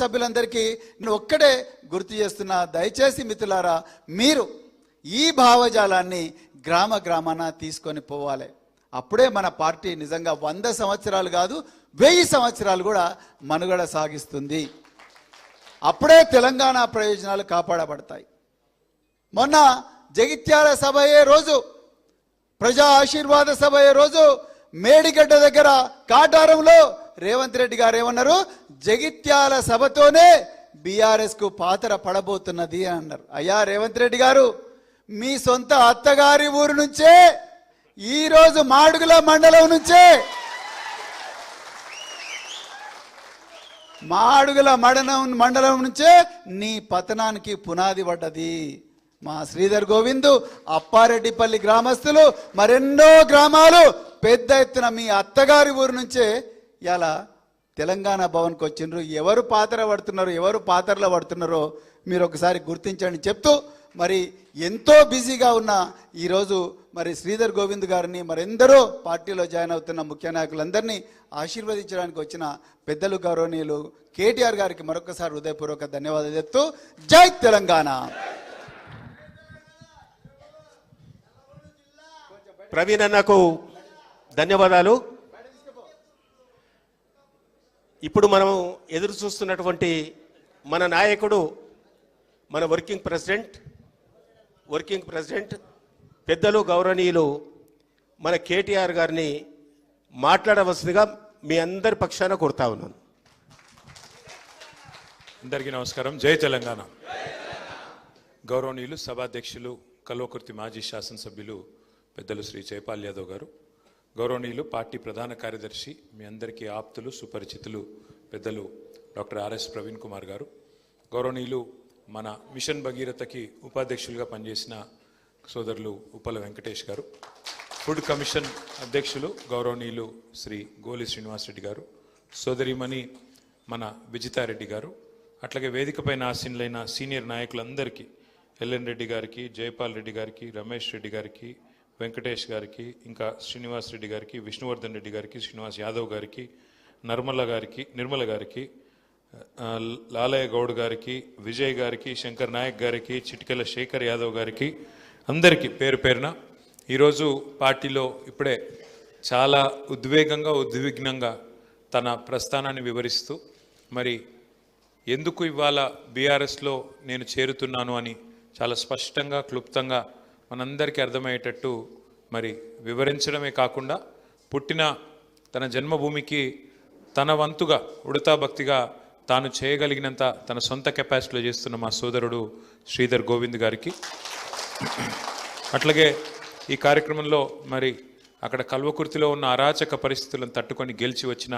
సభ్యులందరికీ నేను ఒక్కడే గుర్తు చేస్తున్నా, దయచేసి మిత్రులారా మీరు ఈ భావజాలాన్ని గ్రామ గ్రామాన తీసుకొని పోవాలి. అప్పుడే మన పార్టీ నిజంగా 100 సంవత్సరాలు కాదు 1000 సంవత్సరాలు కూడా మనుగడ సాగిస్తుంది. అప్పుడే తెలంగాణ ప్రయోజనాలు కాపాడబడతాయి. మొన్న జగిత్యాల సభ అయ్యే రోజు, ప్రజా ఆశీర్వాద సభ అయ్యే రోజు మేడిగడ్డ దగ్గర కాటారంలో రేవంత్ రెడ్డి గారు ఏమన్నారు, జగిత్యాల సభతోనే బీఆర్ఎస్ కు పాతర పడబోతున్నది అని అన్నారు. అయ్యా రేవంత్ రెడ్డి గారు, మీ సొంత అత్తగారి ఊరు నుంచే ఈరోజు మాడుగుల మండలం నుంచే నీ పతనానికి పునాది పడ్డది. మా శ్రీధర్ గోవిందు, అప్పారెడ్డిపల్లి గ్రామస్తులు, మరెన్నో గ్రామాలు పెద్ద ఎత్తున మీ అత్తగారి ఊరు నుంచే ఇలా తెలంగాణ భవన్కి వచ్చిండ్రు. ఎవరు పాతర పడుతున్నారో, ఎవరు పాతరలో పడుతున్నారో మీరు ఒకసారి గుర్తించండి చెప్తూ, మరి ఎంతో బిజీగా ఉన్న ఈరోజు మరి శ్రీధర్ గోవింద్ గారిని, మరెందరో పార్టీలో జాయిన్ అవుతున్న ముఖ్య నాయకులందరినీ ఆశీర్వదించడానికి వచ్చిన పెద్దలు గౌరవనీయులు కేటీఆర్ గారికి మరొకసారి హృదయపూర్వక ధన్యవాదాలు చెప్తూ, జై తెలంగాణ. ప్రవీణ్ అన్నకు ధన్యవాదాలు. ఇప్పుడు మనం ఎదురు చూస్తున్నటువంటి మన నాయకుడు, మన వర్కింగ్ ప్రెసిడెంట్ పెద్దలు గౌరవనీయులు మన కేటీఆర్ గారిని మాట్లాడవలసిందిగా మీ అందరి పక్షాన కోరుతా ఉన్నాను. అందరికీ నమస్కారం. జై తెలంగాణ. గౌరవనీయులు సభాధ్యక్షులు, కల్వకుర్తి మాజీ శాసనసభ్యులు పెద్దలు శ్రీ జైపాల్ యాదవ్ గారు, గౌరవనీయులు పార్టీ ప్రధాన కార్యదర్శి, మీ అందరికీ ఆప్తులు సుపరిచితులు పెద్దలు డాక్టర్ ఆర్ఎస్ ప్రవీణ్ కుమార్ గారు, గౌరవనీయులు మన మిషన్ భగీరథకి ఉపాధ్యక్షులుగా పనిచేసిన సోదరులు ఉప్పల వెంకటేష్ గారు, ఫుడ్ కమిషన్ అధ్యక్షులు గౌరవనీయులు శ్రీ గోలి శ్రీనివాసరెడ్డి గారు, సోదరిమణి మన విజితారెడ్డి గారు, అట్లాగే వేదికపైన ఆసీనులైన సీనియర్ నాయకులందరికీ, ఎల్ఎన్ రెడ్డి గారికి, జైపాల్ రెడ్డి గారికి, రమేష్ రెడ్డి గారికి, వెంకటేష్ గారికి, ఇంకా శ్రీనివాస్ రెడ్డి గారికి, విష్ణువర్ధన్ రెడ్డి గారికి, శ్రీనివాస్ యాదవ్ గారికి, నిర్మల గారికి, లాలయ్య గౌడ్ గారికి, విజయ్ గారికి, శంకర్ నాయక్ గారికి, చిటికెల శేఖర్ యాదవ్ గారికి, అందరికీ పేరు పేరున ఈరోజు పార్టీలో ఇప్పుడే చాలా ఉద్విగ్నంగా తన ప్రస్థానాన్ని వివరిస్తూ, మరి ఎందుకు ఇవాళ బీఆర్ఎస్లో నేను చేరుతున్నాను అని చాలా స్పష్టంగా క్లుప్తంగా మనందరికీ అర్థమయ్యేటట్టు మరి వివరించడమే కాకుండా, పుట్టిన తన జన్మభూమికి తన వంతుగా ఉడతా భక్తిగా తాను చేయగలిగినంత తన సొంత కెపాసిటీలో చేస్తున్న మా సోదరుడు శ్రీధర్ గోవింద్ గారికి, అట్లాగే ఈ కార్యక్రమంలో మరి అక్కడ కల్వకుర్తిలో ఉన్న అరాచక పరిస్థితులను తట్టుకొని గెలిచి వచ్చిన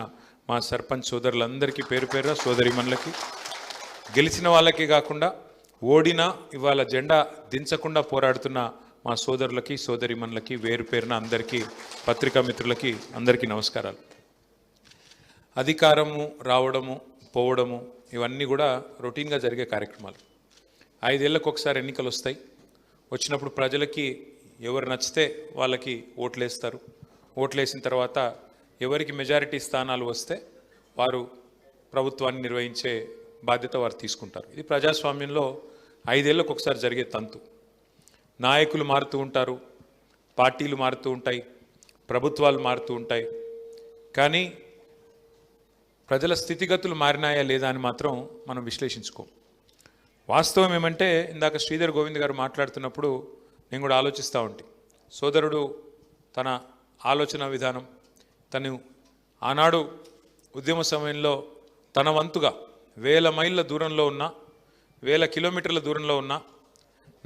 మా సర్పంచ్ సోదరులందరికీ పేరు పేరున, సోదరిమణులకి, గెలిచిన వాళ్ళకి కాకుండా ఓడినా ఇవాళ జెండా దించకుండా పోరాడుతున్న మా సోదరులకి, సోదరిమణులకి వేరు పేరున అందరికీ, పత్రికా మిత్రులకి అందరికీ నమస్కారాలు. అధికారము రావడము పోవడము ఇవన్నీ కూడా రొటీన్గా జరిగే కార్యక్రమాలు. 5 ఏళ్లకు ఒకసారి ఎన్నికలు వస్తాయి. వచ్చినప్పుడు ప్రజలకి ఎవరు నచ్చితే వాళ్ళకి ఓట్లేస్తారు. ఓట్లేసిన తర్వాత ఎవరికి మెజారిటీ స్థానాలు వస్తే వారు ప్రభుత్వాన్ని నిర్వహించే బాధ్యత వారు తీసుకుంటారు. ఇది ప్రజాస్వామ్యంలో 5 ఏళ్లకు ఒకసారి జరిగే తంతు. నాయకులు మారుతూ ఉంటారు, పార్టీలు మారుతూ ఉంటాయి, ప్రభుత్వాలు మారుతూ ఉంటాయి. కానీ ప్రజల స్థితిగతులు మారినాయా లేదా అని మాత్రం మనం విశ్లేషించుకోం. వాస్తవం ఏమంటే, ఇందాక శ్రీధర్ గోవింద్ గారు మాట్లాడుతున్నప్పుడు నేను కూడా ఆలోచిస్తూ ఉంటే, సోదరుడు తన ఆలోచన విధానం, తను ఆనాడు ఉద్యమ సమయంలో తన వంతుగా 1000 మైళ్ళ దూరంలో ఉన్నా, 1000 కిలోమీటర్ల దూరంలో ఉన్నా,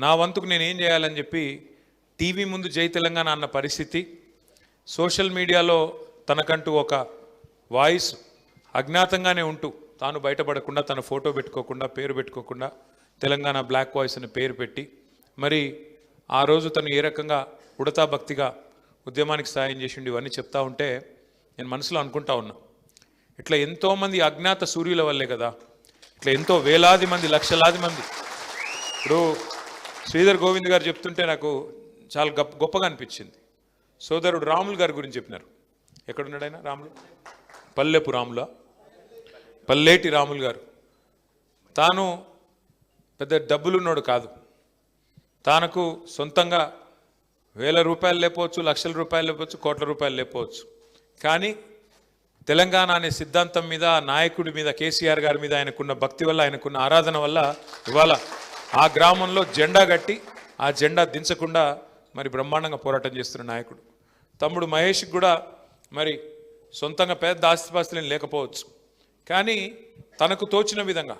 నా వంతుకు నేను ఏం చేయాలని చెప్పి టీవీ ముందు జై తెలంగాణ అన్న పరిస్థితి, సోషల్ మీడియాలో తనకంటూ ఒక వాయిస్ అజ్ఞాతంగానే ఉంటూ తాను బయటపడకుండా, తన ఫోటో పెట్టుకోకుండా, పేరు పెట్టుకోకుండా తెలంగాణ బ్లాక్ వాయిస్ అని పేరు పెట్టి, మరి ఆ రోజు తను ఏ రకంగా ఉడతా భక్తిగా ఉద్యమానికి సాయం చేసిండు ఇవన్నీ చెప్తా ఉంటే నేను మనసులో అనుకుంటా ఉన్నా, ఇట్లా ఎంతోమంది అజ్ఞాత సూర్యుల వల్లే కదా, ఇట్లా ఎంతో వేలాది మంది, లక్షలాది మంది. ఇప్పుడు శ్రీధర్ గోవింద్ గారు చెప్తుంటే నాకు చాలా గొప్పగా అనిపించింది. సోదరుడు రాములు గారి గురించి చెప్పినారు. ఎక్కడున్నాడు ఆయన? రాములు, పల్లెపు రాముల, పల్లేటి రాములు గారు. తాను పెద్ద డబ్బులున్నోడు కాదు. తనకు సొంతంగా వేల రూపాయలు లేకపోవచ్చు, లక్షల రూపాయలు లేకపోవచ్చు, కోట్ల రూపాయలు లేకపోవచ్చు. కానీ తెలంగాణ అనే సిద్ధాంతం మీద, నాయకుడి మీద, కేసీఆర్ గారి మీద ఆయనకున్న భక్తి వల్ల, ఆయనకున్న ఆరాధన వల్ల ఇవాళ ఆ గ్రామంలో జెండా కట్టి ఆ జెండా దించకుండా మరి బ్రహ్మాండంగా పోరాటం చేస్తున్న నాయకుడు. తమ్ముడు మహేష్కి కూడా మరి సొంతంగా పెద్ద ఆస్తిపాస్తులేం లేకపోవచ్చు. కానీ తనకు తోచిన విధంగా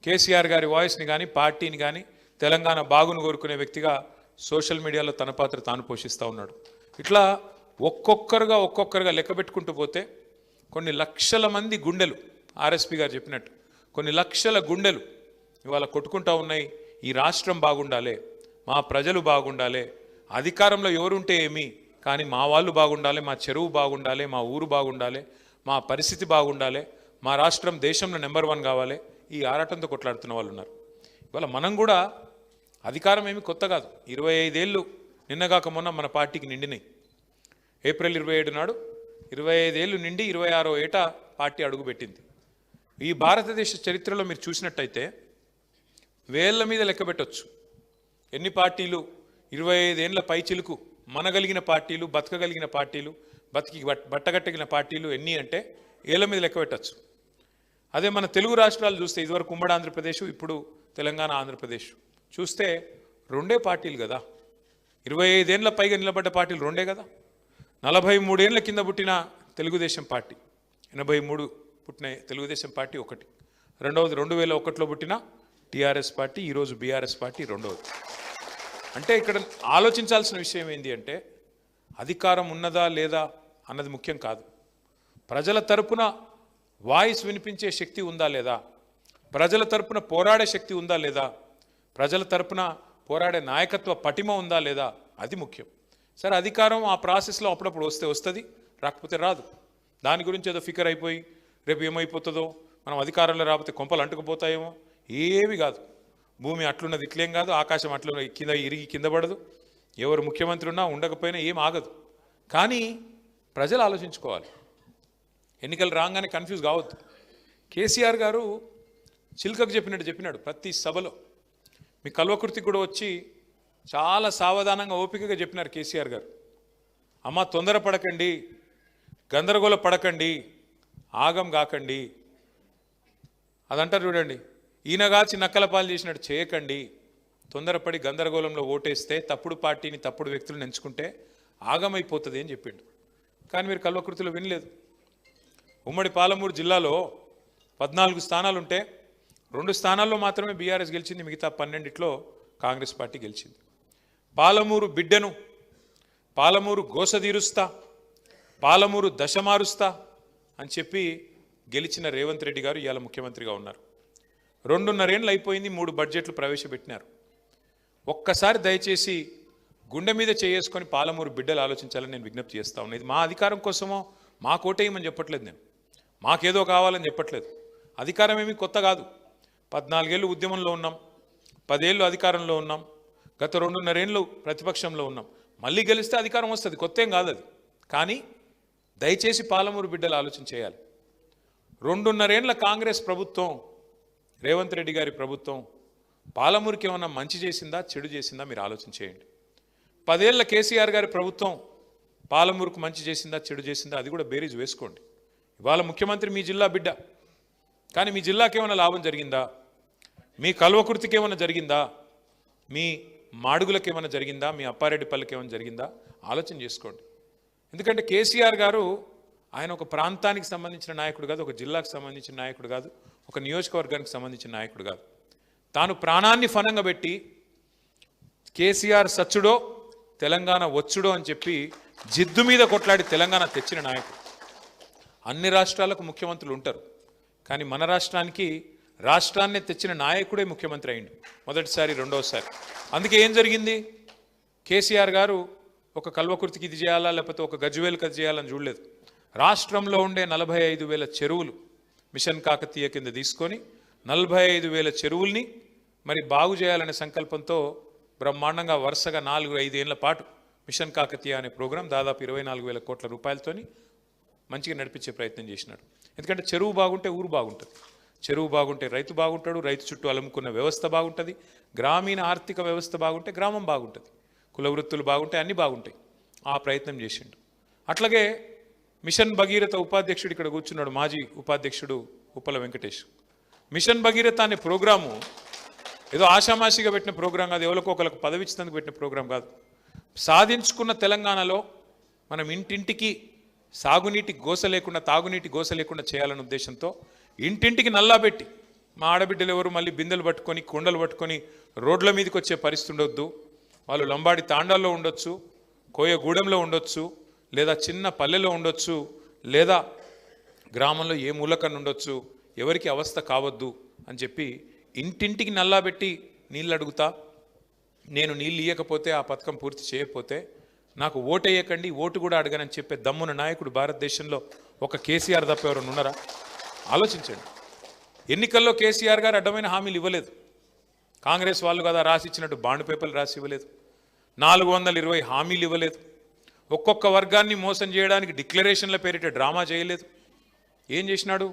కేసీఆర్ గారి వాయిస్ని కానీ, పార్టీని కానీ, తెలంగాణ బాగును కోరుకునే వ్యక్తిగా సోషల్ మీడియాలో తన పాత్ర తాను పోషిస్తూ ఉన్నాడు. ఇట్లా ఒక్కొక్కరుగా లెక్క పెట్టుకుంటూ పోతే కొన్ని లక్షల మంది గుండెలు, ఆర్ఎస్పీ గారు చెప్పినట్టు కొన్ని లక్షల గుండెలు ఇవాళ కొట్టుకుంటూ ఉన్నాయి. ఈ రాష్ట్రం బాగుండాలి, మా ప్రజలు బాగుండాలి, అధికారంలో ఎవరుంటే ఏమి కానీ మా వాళ్ళు బాగుండాలి, మా చెరువు బాగుండాలి, మా ఊరు బాగుండాలి, మా పరిస్థితి బాగుండాలి, మా రాష్ట్రం దేశంలో నెంబర్ 1 కావాలి, ఈ ఆరాటంతో కొట్లాడుతున్న వాళ్ళు ఉన్నారు. ఇవాళ మనం కూడా అధికారం ఏమి కొత్త కాదు. 25 ఏళ్ళు నిన్నగాక మొన్న మన పార్టీకి నిండినాయి. ఏప్రిల్ 27 నాడు 25 ఏళ్ళు నిండి 26వ ఏట పార్టీ అడుగుపెట్టింది. ఈ భారతదేశ చరిత్రలో మీరు చూసినట్టయితే వేళ్ల మీద లెక్క పెట్టవచ్చు ఎన్ని పార్టీలు 25 ఏళ్ల పైచిలుకు మనగలిగిన పార్టీలు, బతకగలిగిన పార్టీలు, బట్టగట్టగిన పార్టీలు ఎన్ని అంటే ఏళ్ల మీద లెక్క పెట్టచ్చు. అదే మన తెలుగు రాష్ట్రాలు చూస్తే ఇదివరకు ఉమ్మడి ఆంధ్రప్రదేశ్, ఇప్పుడు తెలంగాణ ఆంధ్రప్రదేశ్ చూస్తే 2 పార్టీలు కదా. 25 ఏళ్ల పైగా నిలబడ్డ పార్టీలు 2 కదా. 43 ఏళ్ల కింద పుట్టిన తెలుగుదేశం పార్టీ, 83 పుట్టిన తెలుగుదేశం పార్టీ ఒకటి, రెండవది 2001లో పుట్టిన టీఆర్ఎస్ పార్టీ, ఈరోజు బీఆర్ఎస్ పార్టీ రెండవది. అంటే ఇక్కడ ఆలోచించాల్సిన విషయం ఏంటి అంటే అధికారం ఉన్నదా లేదా అన్నది ముఖ్యం కాదు. ప్రజల తరపున వాయిస్ వినిపించే శక్తి ఉందా లేదా, ప్రజల తరపున పోరాడే శక్తి ఉందా లేదా, ప్రజల తరపున పోరాడే నాయకత్వ పటిమ ఉందా లేదా, అది ముఖ్యం. సరే, అధికారం ఆ ప్రాసెస్లో అప్పుడప్పుడు వస్తుంది, రాకపోతే రాదు. దాని గురించి ఏదో ఫికర్ అయిపోయి రేపు ఏమైపోతుందో, మనం అధికారంలో రాకపోతే కొంపలు అంటుకుపోతాయేమో, ఏవి కాదు. భూమి అట్లున్నది ఇట్లేం కాదు, ఆకాశం అట్లున్న ఇరిగి కింద పడదు, ఎవరు ముఖ్యమంత్రి ఉన్నా ఉండకపోయినా ఏం ఆగదు. కానీ ప్రజలు ఆలోచించుకోవాలి. ఎన్నికలు రాగానే కన్ఫ్యూజ్ కావద్దు. కేసీఆర్ గారు చిల్కకు చెప్పినాడు ప్రతి సభలో. మీ కల్వకుర్తికి కూడా వచ్చి చాలా సావధానంగా ఓపికగా చెప్పినారు కేసీఆర్ గారు. అమ్మ, తొందరపడకండి, గందరగోళ పడకండి, ఆగం కాకండి. అదంటారు చూడండి, ఈయనగాచి నక్కల పాలు చేసినట్టు చేయకండి. తొందరపడి గందరగోళంలో ఓటేస్తే, తప్పుడు పార్టీని తప్పుడు వ్యక్తులను ఎంచుకుంటే ఆగమైపోతుంది అని చెప్పిండు. కానీ మీరు కల్వకుర్తిలో వినలేదు. ఉమ్మడి పాలమూరు జిల్లాలో 14 స్థానాలుంటే 2 స్థానాల్లో మాత్రమే బీఆర్ఎస్ గెలిచింది, మిగతా 12లో కాంగ్రెస్ పార్టీ గెలిచింది. పాలమూరు బిడ్డను, పాలమూరు గోసదీరుస్తా, పాలమూరు దశ మారుస్తా అని చెప్పి గెలిచిన రేవంత్ రెడ్డి గారు ఇవాళ ముఖ్యమంత్రిగా ఉన్నారు. 2.5 ఏళ్ళు అయిపోయింది, 3 బడ్జెట్లు ప్రవేశపెట్టినారు. ఒక్కసారి దయచేసి గుండె మీద చేసుకొని పాలమూరు బిడ్డలు ఆలోచించాలని నేను విజ్ఞప్తి చేస్తా ఉన్నాను. ఇది మా అధికారం కోసమో మా కోటేయమని చెప్పట్లేదు, నేను మాకేదో కావాలని చెప్పట్లేదు. అధికారం ఏమీ కొత్త కాదు. 14 ఏళ్ళు ఉద్యమంలో ఉన్నాం, 10 ఏళ్ళు అధికారంలో ఉన్నాం, గత 2.5 ఏళ్ళు ప్రతిపక్షంలో ఉన్నాం. మళ్ళీ గెలిస్తే అధికారం వస్తుంది, కొత్త ఏం కాదు అది. కానీ దయచేసి పాలమూరు బిడ్డలు ఆలోచన చేయాలి. 2.5 ఏళ్ల కాంగ్రెస్ ప్రభుత్వం, రేవంత్ రెడ్డి గారి ప్రభుత్వం పాలమూరుకి ఏమన్నా మంచి చేసిందా, చెడు చేసిందా మీరు ఆలోచన చేయండి. 10 ఏళ్ల కేసీఆర్ గారి ప్రభుత్వం పాలమూరుకు మంచి చేసిందా, చెడు చేసిందా, అది కూడా బేరీజ్ వేసుకోండి. ఇవాళ ముఖ్యమంత్రి మీ జిల్లా బిడ్డ, కానీ మీ జిల్లాకి ఏమైనా లాభం జరిగిందా, మీ కల్వకుర్తికి ఏమైనా జరిగిందా, మీ మాడుగులకు ఏమైనా జరిగిందా, మీ అప్పారెడ్డిపల్లికి ఏమైనా జరిగిందా, ఆలోచన చేసుకోండి. ఎందుకంటే కేసీఆర్ గారు ఆయన ఒక ప్రాంతానికి సంబంధించిన నాయకుడు కాదు, ఒక జిల్లాకు సంబంధించిన నాయకుడు కాదు, ఒక నియోజకవర్గానికి సంబంధించిన నాయకుడు కాదు. తాను ప్రాణాన్ని ఫనంగా పెట్టి కేసీఆర్ సచ్చుడో తెలంగాణ వచ్చుడో అని చెప్పి జిద్దు మీద కొట్లాడి తెలంగాణ తెచ్చిన నాయకుడు. అన్ని రాష్ట్రాలకు ముఖ్యమంత్రులు ఉంటారు, కానీ మన రాష్ట్రానికి రాష్ట్రాన్ని తెచ్చిన నాయకుడే ముఖ్యమంత్రి అయిండు, మొదటిసారి, రెండోసారి. అందుకే ఏం జరిగింది, కేసీఆర్ గారు ఒక కల్వకుర్తికి ఇది చేయాలా, లేకపోతే ఒక గజ్వేల్కి అది చేయాలని చూడలేదు. రాష్ట్రంలో ఉండే 45,000 చెరువులు మిషన్ కాకతీయ కింద తీసుకొని 45,000 చెరువుల్ని మరి బాగు చేయాలనే సంకల్పంతో బ్రహ్మాండంగా వరుసగా 4-5 ఏళ్ల పాటు మిషన్ కాకతీయ అనే ప్రోగ్రాం దాదాపు 24,000 కోట్ల రూపాయలతోని మంచిగా నడిపించే ప్రయత్నం చేసినాడు. ఎందుకంటే చెరువు బాగుంటే ఊరు బాగుంటుంది, చెరువు బాగుంటే రైతు బాగుంటాడు, రైతు చుట్టూ అలుముకున్న వ్యవస్థ బాగుంటుంది, గ్రామీణ ఆర్థిక వ్యవస్థ బాగుంటే గ్రామం బాగుంటుంది, కుల వృత్తులు బాగుంటే అన్నీ బాగుంటాయి. ఆ ప్రయత్నం చేసిండు. అట్లాగే మిషన్ భగీరథ ఉపాధ్యక్షుడు ఇక్కడ కూర్చున్నాడు, మాజీ ఉపాధ్యక్షుడు ఉప్పల వెంకటేష్. మిషన్ భగీరథ అనే ప్రోగ్రాము ఏదో ఆషామాషిగా పెట్టిన ప్రోగ్రాం కాదు, ఎవరికో ఒకరికి పదవి ఇచ్చినందుకు పెట్టిన ప్రోగ్రాం కాదు. సాధించుకున్న తెలంగాణలో మనం ఇంటింటికి సాగునీటి గోస లేకుండా, తాగునీటి గోస లేకుండా చేయాలనే ఉద్దేశంతో ఇంటింటికి నల్లా పెట్టి, మా ఆడబిడ్డలు ఎవరు మళ్ళీ బిందెలు పట్టుకొని కొండలు పట్టుకొని రోడ్ల మీదకి వచ్చే పరిస్థితి ఉండొద్దు. వాళ్ళు లంబాడి తాండాల్లో ఉండొచ్చు, కోయగూడెంలో ఉండొచ్చు, లేదా చిన్న పల్లెలో ఉండొచ్చు, లేదా గ్రామంలో ఏ మూలకన్నా ఉండొచ్చు, ఎవరికి అవస్థ కావద్దు అని చెప్పి ఇంటింటికి నల్లా పెట్టి నీళ్ళు అడుగుతా. నేను నీళ్ళు ఇవ్వకపోతే, ఆ పథకం పూర్తి చేయకపోతే నాకు ఓటు వేయకండి, ఓటు కూడా అడగనని చెప్పే దమ్మున నాయకుడు భారతదేశంలో ఒక కేసీఆర్ తప్ప ఎవరైనా ఉన్నారా? ఆలోచించండి. ఎన్నికల్లో కేసీఆర్ గారు అడ్డమైన హామీలు ఇవ్వలేదు. కాంగ్రెస్ వాళ్ళు కదా రాసి ఇచ్చినట్టు బాండ్ పేపర్లు రాసి ఇవ్వలేదు. 420 హామీలు ఇవ్వలేదు. ఒక్కొక్క వర్గాన్ని మోసం చేయడానికి డిక్లరేషన్ల పేరిట డ్రామా చేయలేదు. ఏం చేసినాడు?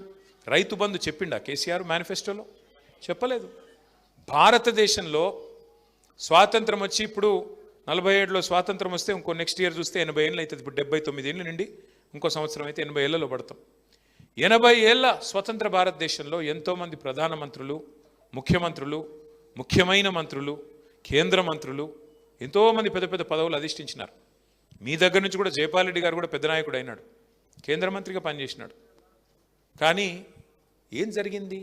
రైతు బంధు చెప్పిండా కేసీఆర్ మేనిఫెస్టోలో? చెప్పలేదు. భారతదేశంలో స్వాతంత్రం వచ్చి ఇప్పుడు 47లో స్వాతంత్రం వస్తే ఇంకో నెక్స్ట్ ఇయర్ చూస్తే 80 ఏళ్ళు అవుతుంది. ఇప్పుడు 79 ఏళ్ళు నుండి ఇంకో సంవత్సరం అయితే 80 ఏళ్లలో పడతాం. 80 ఏళ్ల స్వతంత్ర భారతదేశంలో ఎంతోమంది ప్రధానమంత్రులు, ముఖ్యమంత్రులు, ముఖ్యమైన మంత్రులు, కేంద్ర మంత్రులు, ఎంతోమంది పెద్ద పెద్ద పదవులు అధిష్ఠించినారు. మీ దగ్గర నుంచి కూడా జైపాల్ రెడ్డి గారు కూడా పెద్ద నాయకుడు అయినాడు, కేంద్ర మంత్రిగా పనిచేసినాడు. కానీ ఏం జరిగింది?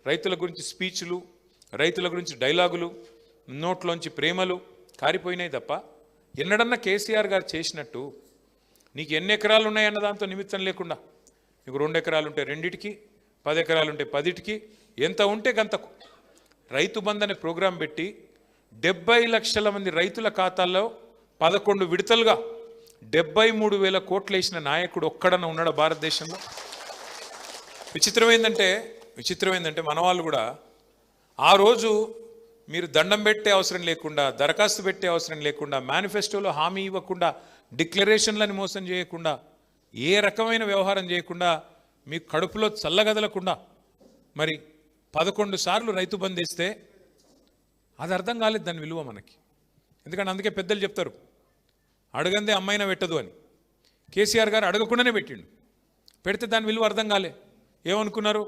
రైతుల గురించి స్పీచ్లు, రైతుల గురించి డైలాగులు, నోట్లోంచి ప్రేమలు కారిపోయినాయి తప్ప ఎన్నడన్నా కేసీఆర్ గారు చేసినట్టు నీకు ఎన్ని ఎకరాలు ఉన్నాయన్న దాంతో నిమిత్తం లేకుండా, నీకు 2 ఎకరాలు ఉంటే 2టికి, 10 ఎకరాలు ఉంటే 10టికి, ఎంత ఉంటే గంతకు రైతు బంధు అనే ప్రోగ్రాం పెట్టి 70 లక్షల మంది రైతుల ఖాతాల్లో 11 విడతలుగా 73,000 కోట్లు వేసిన నాయకుడు ఒక్కడన్నా ఉన్నాడా భారతదేశంలో? విచిత్రమైందంటే మన వాళ్ళు కూడా ఆ రోజు మీరు దండం పెట్టే అవసరం లేకుండా, దరఖాస్తు పెట్టే అవసరం లేకుండా, మేనిఫెస్టోలో హామీ ఇవ్వకుండా, డిక్లరేషన్లని మోసం చేయకుండా, ఏ రకమైన వ్యవహారం చేయకుండా, మీకు కడుపులో చల్లగదలకుండా మరి 11 సార్లు రైతు బంద్ వేస్తే అది అర్థం కాలేదు దాని విలువ మనకి. ఎందుకంటే అందుకే పెద్దలు చెప్తారు, అడగందే అమ్మాయినా పెట్టదు అని. కేసీఆర్ గారు అడగకుండానే పెట్టిండు. పెడితే దాని విలువ అర్థం కాలే. ఏమనుకున్నారు?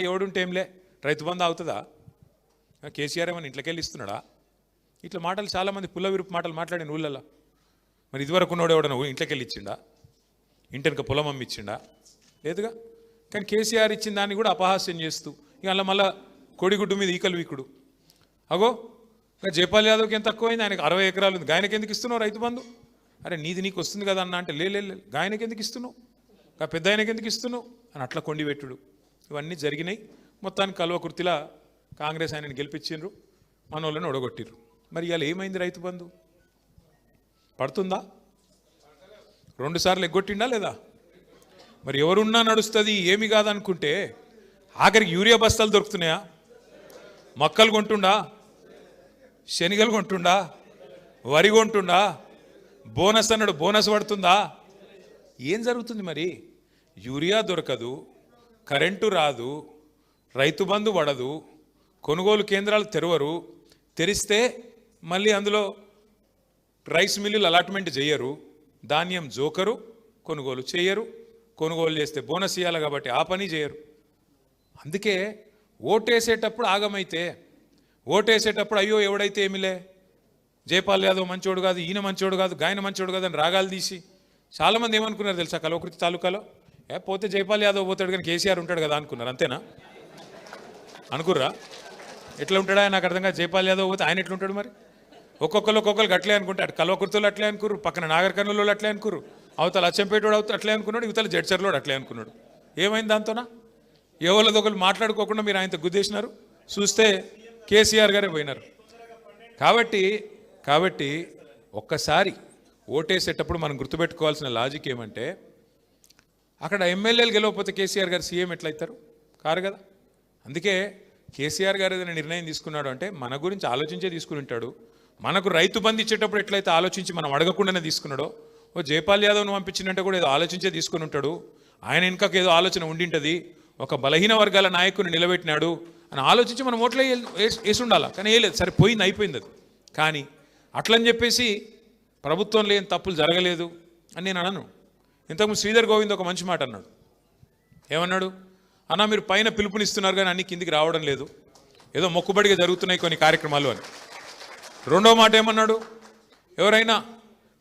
ఎవడుంటే ఏంలే, రైతు బంధు అవుతుందా? కేసీఆర్ ఏమన్నా ఇంట్లోకి వెళ్ళి ఇస్తున్నాడా? ఇట్లా మాటలు చాలామంది పుల్ల విరుపు మాటలు మాట్లాడిన ఊళ్ళల్లో. మరి ఇదివరకు ఉన్నాడు ఎవడన్నా ఇంట్లోకి వెళ్ళి ఇచ్చిండా? ఇంటెనక పొలం అమ్మి ఇచ్చిండా? లేదుగా. కానీ కేసీఆర్ ఇచ్చిన దాన్ని కూడా అపహాస్యం చేస్తూ ఇక అలా మళ్ళా కోడిగుడ్డు మీద ఈకలు వీకుడు. అగో జైపాల్ యాదవ్కి ఎంత తక్కువైంది, ఆయనకు 60 ఎకరాలు ఉంది, గాయనకి ఎందుకు ఇస్తున్నావు రైతు బంధు? అరే నీకు వస్తుంది కదా అన్న అంటే లే గాయనకి ఎందుకు ఇస్తున్నావు, పెద్ద ఆయనకి ఎందుకు ఇస్తున్నావు అని అట్లా కొండిపెట్టుడు. ఇవన్నీ జరిగినాయి. మొత్తానికి కల్వకుర్తిలా కాంగ్రెస్ ఆయనని గెలిపించిండ్రు, మన వాళ్ళని ఒడగొట్టిర్రు. మరి ఇవాళ ఏమైంది? రైతు బంధు పడుతుందా? 2 సార్లు ఎగ్గొట్టిండా లేదా? మరి ఎవరున్నా నడుస్తుంది ఏమి కాదనుకుంటే ఆఖరికి యూరియా బస్తాలు దొరుకుతున్నాయా? మొక్కలు కొంటుండా, శనగలు కొంటుండా, వరి కొంటుండా, బోనస్ అన్నాడు బోనస్ పడుతుందా? ఏం జరుగుతుంది మరి? యూరియా దొరకదు, కరెంటు రాదు, రైతు బంధు పడదు, కొనుగోలు కేంద్రాలు తెరవరు, తెరిస్తే మళ్ళీ అందులో రైస్ మిల్లులు అలాట్మెంట్ చేయరు, ధాన్యం జోకరు, కొనుగోలు చేయరు, కొనుగోలు చేస్తే బోనస్ ఇవ్వాలి కాబట్టి ఆ పని చేయరు. అందుకే ఓటేసేటప్పుడు ఆగమైతే, ఓటేసేటప్పుడు అయ్యో ఎవడైతే ఏమిలే, జైపాల్ యాదవ్ మంచోడు కాదు, ఈయన మంచోడు కాదు, గాయన మంచోడు కాదు అని రాగాలు తీసి చాలామంది ఏమనుకున్నారు తెలుసా? కల్వకుర్తి తాలూకాలో పోతే జైపాల్ యాదవ్ పోతాడు కానీ కేసీఆర్ ఉంటాడు కదా అనుకున్నారు. అంతేనా? అనుకుర్రా? ఎట్లా ఉంటాడా నాకు అర్థం కాదు. జైపాల్ యాదవ్ పోతే ఆయన ఎట్లుంటాడు మరి? ఒక్కొక్కరు అట్లే అనుకుంటాడు. కల్వకుర్తిలో అట్లే అనుకుర్రు, పక్కన నాగర్ కర్నూలులో అట్లే అనుకుర్రు, అవతల అచ్చంపేటోడు అట్లే అనుకున్నాడు, ఇవతల జడ్చర్లోడు అట్లే అనుకున్నాడు. ఏమైంది దాంతోనా? ఎవరిదొకరు మాట్లాడుకోకుండా మీరు ఆయనతో గుద్దేసినారు, చూస్తే కేసీఆర్ గారే పోయినారు. కాబట్టి ఒక్కసారి ఓటేసేటప్పుడు మనం గుర్తుపెట్టుకోవాల్సిన లాజిక్ ఏమంటే, అక్కడ ఎమ్మెల్యేలు గెలవకపోతే కేసీఆర్ గారు సీఎం ఎట్లయితారు? కారు కదా. అందుకే కేసీఆర్ గారు ఏదైనా నిర్ణయం తీసుకున్నాడు అంటే మన గురించి ఆలోచించే తీసుకుని ఉంటాడు. మనకు రైతు బంధు ఇచ్చేటప్పుడు ఎట్లయితే ఆలోచించి మనం అడగకుండానే తీసుకున్నాడో, జైపాల్ యాదవ్ను పంపించినట్టే కూడా ఏదో ఆలోచించే తీసుకుని ఉంటాడు. ఆయన ఇంకొక ఏదో ఆలోచన ఉండింటుంది, ఒక బలహీన వర్గాల నాయకుని నిలబెట్టినాడు అని ఆలోచించి మనం ఓట్లు వేసి ఉండాలి. కానీ వేయలేదు, సరే పోయింది, అయిపోయింది అది. కానీ అట్లని చెప్పేసి ప్రభుత్వంలో ఏం తప్పులు జరగలేదు అని నేను అనను. ఇంతకుముందు శ్రీధర్ గోవింద్ ఒక మంచి మాట అన్నాడు. ఏమన్నాడు? అన్న మీరు పైన పిలుపునిస్తున్నారు కానీ అన్ని కిందికి రావడం లేదు, ఏదో మొక్కుబడిగా జరుగుతున్నాయి కొన్ని కార్యక్రమాలు అని. రెండో మాట ఏమన్నాడు? ఎవరైనా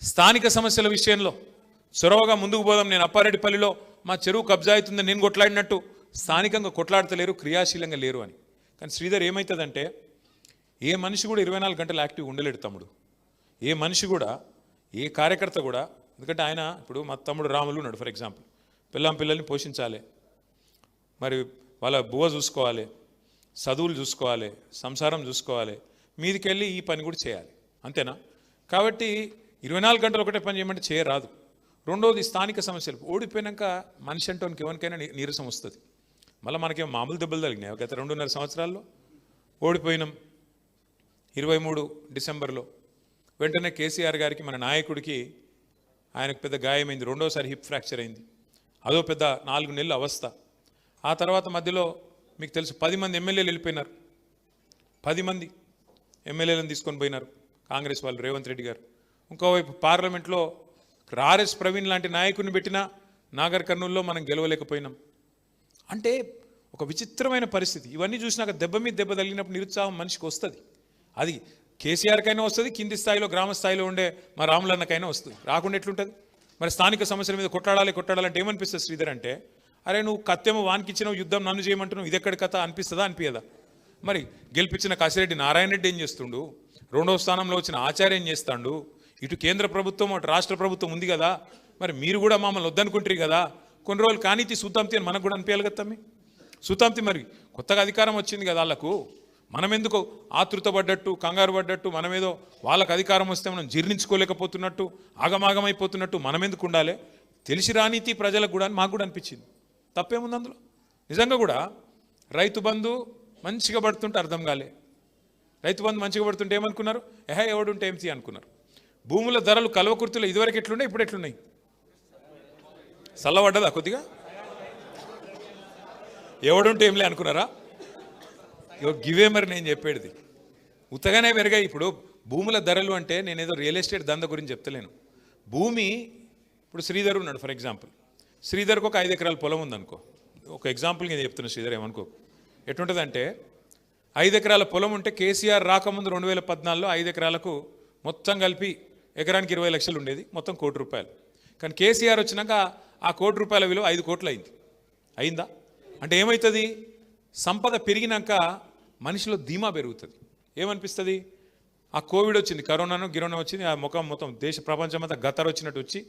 స్థానిక సమస్యల విషయంలో చొరవగా ముందుకు పోదాం, నేను అప్పారెడ్డిపల్లిలో మా చెరువు కబ్జా అవుతుందని నేను కొట్లాడినట్టు స్థానికంగా కొట్లాడతలేరు, క్రియాశీలంగా లేరు అని. కానీ శ్రీధర్ ఏమవుతుందంటే, ఏ మనిషి కూడా 24 గంటలు యాక్టివ్ ఉండలేడు తమ్ముడు. ఏ మనిషి కూడా, ఏ కార్యకర్త కూడా, ఎందుకంటే ఆయన ఇప్పుడు మా తమ్ముడు రాములు ఉన్నాడు ఫర్ ఎగ్జాంపుల్, పిల్లల్ని పోషించాలి, మరి వాళ్ళ బువ్వ చూసుకోవాలి, చదువులు చూసుకోవాలి, సంసారం చూసుకోవాలి, మీదికెళ్ళి ఈ పని కూడా చేయాలి, అంతేనా? కాబట్టి 24 గంటలు ఒకటే పని చేయమంటే చేయరాదు. రెండోది స్థానిక సమస్యలు. ఓడిపోయాక మనిషి అంటోనికి ఎవరికైనా నీరసం వస్తుంది. మళ్ళీ మనకేం మామూలు దెబ్బలు తగిలినాయి. గత 2.5 సంవత్సరాల్లో ఓడిపోయినాం. 23 డిసెంబర్లో వెంటనే కేసీఆర్ గారికి, మన నాయకుడికి, ఆయనకు పెద్ద గాయమైంది. రెండోసారి హిప్ ఫ్రాక్చర్ అయింది. అదో పెద్ద 4 నెలల అవస్థ. ఆ తర్వాత మధ్యలో మీకు తెలుసు 10 మంది ఎమ్మెల్యేలు వెళ్ళిపోయినారు. 10 మంది ఎమ్మెల్యేలను తీసుకొని పోయినారు కాంగ్రెస్ వాళ్ళు, రేవంత్ రెడ్డి గారు. ఇంకోవైపు పార్లమెంట్లో ఆర్ఎస్ ప్రవీణ్ లాంటి నాయకుడిని పెట్టినా నాగర్ కర్నూల్లో మనం గెలవలేకపోయినాం. అంటే ఒక విచిత్రమైన పరిస్థితి. ఇవన్నీ చూసినాక దెబ్బ మీద దెబ్బ తగిలినప్పుడు నిరుత్సాహం మనిషికి వస్తుంది. అది కేసీఆర్కైనా వస్తుంది, కింది స్థాయిలో గ్రామ స్థాయిలో ఉండే మా రాములన్నకైనా వస్తుంది. రాకుండా ఎట్లుంటుంది? మరి స్థానిక సమస్యల మీద కొట్టాడాలంటే ఏమనిపిస్తుంది శ్రీధర్ అంటే, అరే నువ్వు కత్తెమో వానికిచ్చినావు, యుద్ధం నన్ను చేయమంటున్నావు, ఇది ఎక్కడి కథ అనిపిస్తుందా అనిపించదా? మరి గెలిపించిన కాశిరెడ్డి నారాయణ రెడ్డి ఏం చేస్తుండు? రెండవ స్థానంలో వచ్చిన ఆచార్య ఏం చేస్తాడు? ఇటు కేంద్ర ప్రభుత్వం అటు రాష్ట్ర ప్రభుత్వం ఉంది కదా, మరి మీరు కూడా మమ్మల్ని వద్దనుకుంటారు కదా, కొన్ని రోజులు కానీతి సూతాంతి అని మనకు కూడా అనిపించాలి కదా తమ్మి. సూతాంతి మరి కొత్తగా అధికారం వచ్చింది కదా వాళ్ళకు, మనం ఎందుకు ఆతృత పడ్డట్టు, కంగారు పడ్డట్టు, మనమేదో వాళ్ళకు అధికారం వస్తే మనం జీర్ణించుకోలేకపోతున్నట్టు, ఆగమాగమైపోతున్నట్టు మనం ఎందుకు ఉండాలి? తెలిసి రానీతి ప్రజలకు కూడా మాకు కూడా అనిపించింది. తప్పేముంది అందులో? నిజంగా కూడా రైతు బంధు మంచిగా పడుతుంటే అర్థం కాలే. రైతు బంధు మంచిగా పడుతుంటే ఏమనుకున్నారు? ఎవడుంటే ఏమిటి అనుకున్నారు. భూముల ధరలు కల్వకుర్తిలో ఇదివరకు ఎట్లున్నాయి, ఇప్పుడు ఎట్లున్నాయి? చల్లబడ్డదా కొద్దిగా? ఎవడుంటే ఏంలే అనుకున్నారా? గివే మరి నేను చెప్పేది. ఉత్తగానే పెరిగాయి. ఇప్పుడు భూముల ధరలు అంటే నేనేదో రియల్ ఎస్టేట్ దంద గురించి చెప్తలేను. భూమి ఇప్పుడు శ్రీధర్ ఉన్నాడు ఫర్ ఎగ్జాంపుల్, శ్రీధర్కి ఒక 5 ఎకరాల పొలం ఉందనుకో. ఒక ఎగ్జాంపుల్ నేను చెప్తున్నా, శ్రీధర్ ఏమనుకో. ఎటుంటుందంటే 5 ఎకరాల పొలం ఉంటే కేసీఆర్ రాకముందు 2014లో 5 ఎకరాలకు మొత్తం కలిపి ఎకరానికి 20 లక్షలు ఉండేది, మొత్తం ₹1 కోటి. కానీ కేసీఆర్ వచ్చినాక ఆ ₹1 కోటి విలువ 5 కోట్లు అయిందా? అంటే ఏమవుతుంది? సంపద పెరిగినాక మనిషిలో ధీమా పెరుగుతుంది. ఏమనిపిస్తుంది? ఆ కోవిడ్ వచ్చింది, కరోనాను గిరోనా వచ్చింది, ఆ ముఖం మొత్తం దేశ ప్రపంచం అంతా గతర వచ్చినట్టు వచ్చి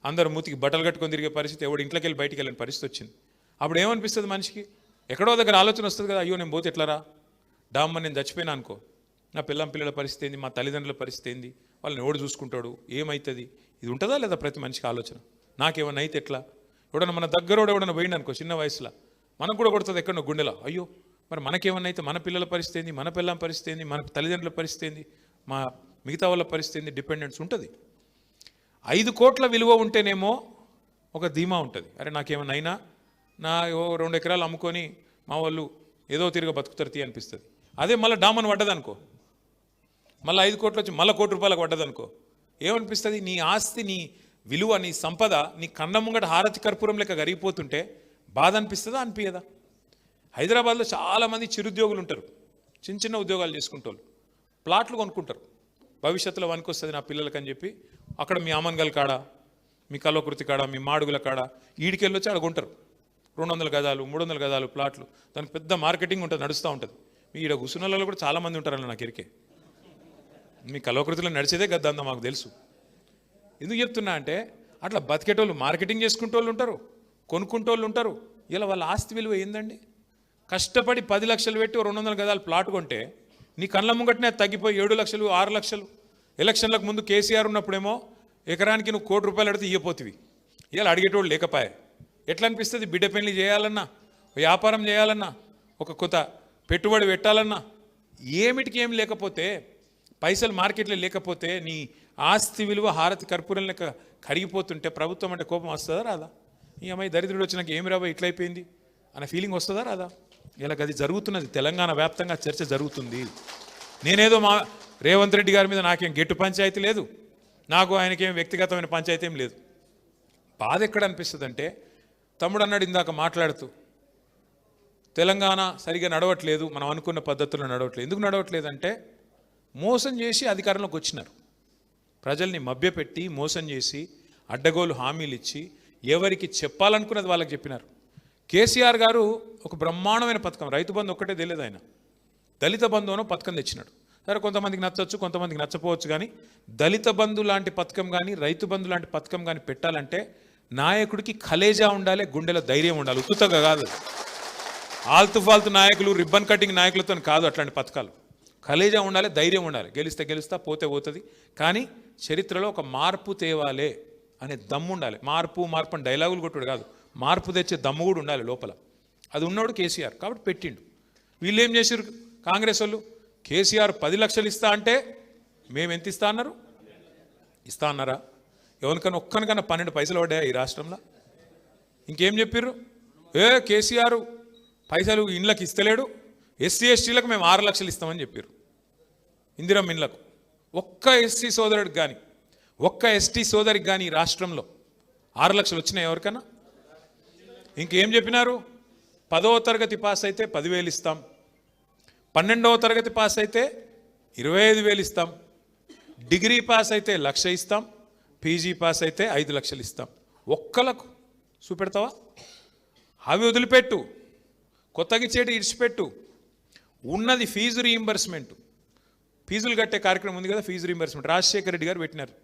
అందరూ మూతికి బట్టలు కట్టుకొని తిరిగే పరిస్థితి, ఎవడు ఇంట్లోకి వెళ్ళి బయటికి వెళ్ళిన పరిస్థితి వచ్చింది. అప్పుడు ఏమనిపిస్తుంది మనిషికి? ఎక్కడో దగ్గర ఆలోచన వస్తుంది కదా, అయ్యో నేను పోతే ఎట్లారా, డామ్మ నేను చచ్చిపోయినా అనుకో, నా పిల్లల పరిస్థితి ఏంది, మా తల్లిదండ్రుల పరిస్థితి ఏంది, వాళ్ళని ఎవడు చూసుకుంటాడు, ఏమవుతుంది? ఇది ఉంటుందా లేదా ప్రతి మనిషికి ఆలోచన? నాకేమన్నా అయితే ఎట్లా? ఎవడన్నా మన దగ్గరోడు ఎవడన్నా పోయింది అనుకో చిన్న వయసులో, మనకు కూడా కొడుతుంది ఎక్కడో గుండెలో, అయ్యో మరి మనకేమన్నా అయితే మన పిల్లల పరిస్థితి ఏంది, మన పిల్లల పరిస్థితి ఏంది, మన తల్లిదండ్రుల పరిస్థితి ఏంది, మా మిగతా వాళ్ళ పరిస్థితి ఏంది, డిపెండెన్స్ ఉంటుంది. 5 కోట్ల విలువ ఉంటేనేమో ఒక ధీమా ఉంటుంది, అరే నాకేమన్నా అయినా నా 2 ఎకరాలు అమ్ముకొని మా వాళ్ళు ఏదో తిరిగి బతుకుతారు అనిపిస్తుంది. అదే మళ్ళీ డామన్ పడ్డదనుకో, మళ్ళీ 5 కోట్లు వచ్చి మళ్ళీ ₹1 కోటి పడ్డదనుకో, ఏమనిపిస్తుంది? నీ ఆస్తి, నీ విలువ, నీ సంపద నీ కన్న ముంగట హారతి కర్పూరం లెక్క కరిగిపోతుంటే బాధ అనిపిస్తుందా అనిపించదా? హైదరాబాద్లో చాలామంది చిరుద్యోగులు ఉంటారు, చిన్న ఉద్యోగాలు చేసుకుంటారు, ప్లాట్లు కొనుక్కుంటారు, భవిష్యత్తులో వనుకొస్తుంది నా పిల్లలకి అని చెప్పి అక్కడ మీ అమన్గల్ కాడ, మీ కల్వకుర్తి కాడ, మీ మాడుగుల కాడ ఈడికెళ్ళి వచ్చి అడుగుంటారు. 200 గజాలు 300 గజాలు ప్లాట్లు, దానికి పెద్ద మార్కెటింగ్ ఉంటుంది, నడుస్తూ ఉంటుంది. మీ ఈడ గుసునలలో కూడా చాలామంది ఉంటారన్న నాకు ఎరికే. మీ కల్వకుర్తిలో నడిచేదే గద్దంతా మాకు తెలుసు. ఎందుకు చెప్తున్నా అంటే అట్లా బతికేటోళ్ళు, మార్కెటింగ్ చేసుకుంటోళ్ళు ఉంటారు, కొనుక్కుంటోళ్ళు ఉంటారు. ఇలా వాళ్ళ ఆస్తి విలువ ఏందండి? కష్టపడి 10 లక్షలు పెట్టి 200 గజాలు ప్లాట్ కొంటే నీ కళ్ళ ముంగటనే తగ్గిపోయి 7 లక్షలు 6 లక్షలు. ఎలక్షన్లకు ముందు కేసీఆర్ ఉన్నప్పుడేమో ఎకరానికి నువ్వు ₹1 కోటి అడిగితే ఇయ్యపోతివి. ఇలా అడిగేటోళ్ళు లేకపోయా. ఎట్లా అనిపిస్తుంది? బిడ్డ పెళ్లి చేయాలన్నా, వ్యాపారం చేయాలన్నా, ఒక కొత్త పెట్టుబడి పెట్టాలన్నా, ఏమిటికి ఏం లేకపోతే, పైసలు మార్కెట్లో లేకపోతే, నీ ఆస్తి విలువ హారతి కర్పూరం లెక్క కరిగిపోతుంటే ప్రభుత్వం అంటే కోపం వస్తుందా రాదా? ఈ అమ్మాయి దరిద్రుడు వచ్చినాక ఏమి రాబోయే ఇట్లయిపోయింది అనే ఫీలింగ్ వస్తుందా రాదా? ఇలా అది జరుగుతున్నది, తెలంగాణ వ్యాప్తంగా చర్చ జరుగుతుంది. నేనేదో మా రేవంత్ రెడ్డి గారి మీద నాకేం గెట్టు పంచాయతీ లేదు, నాకు ఆయనకేం వ్యక్తిగతమైన పంచాయతీ ఏం లేదు. బాధ ఎక్కడ అనిపిస్తుంది అంటే, తమ్ముడు అన్నాడు ఇందాక మాట్లాడుతూ, తెలంగాణ సరిగా నడవట్లేదు, మనం అనుకున్న పద్ధతుల్లో నడవట్లేదు. ఎందుకు నడవట్లేదు అంటే, మోసం చేసి అధికారంలోకి వచ్చినారు. ప్రజల్ని మభ్యపెట్టి మోసం చేసి అడ్డగోలు హామీలు ఇచ్చి ఎవరికి చెప్పాలనుకున్నది వాళ్ళకి చెప్పినారు. కేసీఆర్ గారు ఒక బ్రహ్మాండమైన పథకం, రైతు బంధు ఒక్కటే తెలియదు, ఆయన దళిత బంధు అనో పథకం తెచ్చినాడు. సరే, కొంతమందికి నచ్చవచ్చు, కొంతమందికి నచ్చపోవచ్చు, కానీ దళిత బంధు లాంటి పథకం కానీ రైతు బంధు లాంటి పథకం కానీ పెట్టాలంటే నాయకుడికి కలేజా ఉండాలి, గుండెలో ధైర్యం ఉండాలి. ఉత్తుతగా కాదు, ఆల్తు ఫాల్తు నాయకులు, రిబ్బన్ కటింగ్ నాయకులతో కాదు అట్లాంటి పథకాలు. కలేజా ఉండాలి, ధైర్యం ఉండాలి. గెలిస్తే గెలుస్తా, పోతే పోతుంది, కానీ చరిత్రలో ఒక మార్పు తేవాలే అనే దమ్ము ఉండాలి. మార్పు మార్పు అని డైలాగులు కొట్టుడు కాదు, మార్పు తెచ్చే దమ్ము కూడా ఉండాలి లోపల. అది ఉన్నోడు కేసీఆర్, కాబట్టి పెట్టిండు. వీళ్ళు ఏం చేశారు కాంగ్రెస్ వాళ్ళు? కేసీఆర్ 10 లక్షలు ఇస్తా అంటే మేము ఎంత ఇస్తా అన్నారు? ఇస్తా అన్నారా? ఎవరికన్నా ఒక్కనికన్నా 12 పైసలు పడ్డాయా ఈ రాష్ట్రంలో? ఇంకేం చెప్పారు? కేసీఆర్ పైసలు ఇండ్లకి ఇస్తలేడు, ఎస్సీ ఎస్టీలకు మేము 6 లక్షలు ఇస్తామని చెప్పారు. ఇందిరమ్మ ఇండ్లకు ఒక్క ఎస్సీ సోదరుడికి కానీ ఒక్క ఎస్టీ సోదరికి కానీ రాష్ట్రంలో 6 లక్షలు వచ్చినాయి ఎవరికన్నా? ఇంకేం చెప్పినారు? 10వ తరగతి పాస్ అయితే 10,000 ఇస్తాం, 12వ తరగతి పాస్ అయితే 25,000 ఇస్తాం, డిగ్రీ పాస్ అయితే 1,00,000 ఇస్తాం, పీజీ పాస్ అయితే 5 లక్షలు ఇస్తాం. ఒక్కలకు చూపెడతావా? అవి వదిలిపెట్టు, కొత్తగా ఇచ్చేటి ఇడిచిపెట్టు. ఉన్నది ఫీజు రీయింబర్స్మెంట్, ఫీజులు కట్టే కార్యక్రమం ఉంది కదా, ఫీజు రీయింబర్స్మెంట్ రాజశేఖర రెడ్డి గారు పెట్టినారు.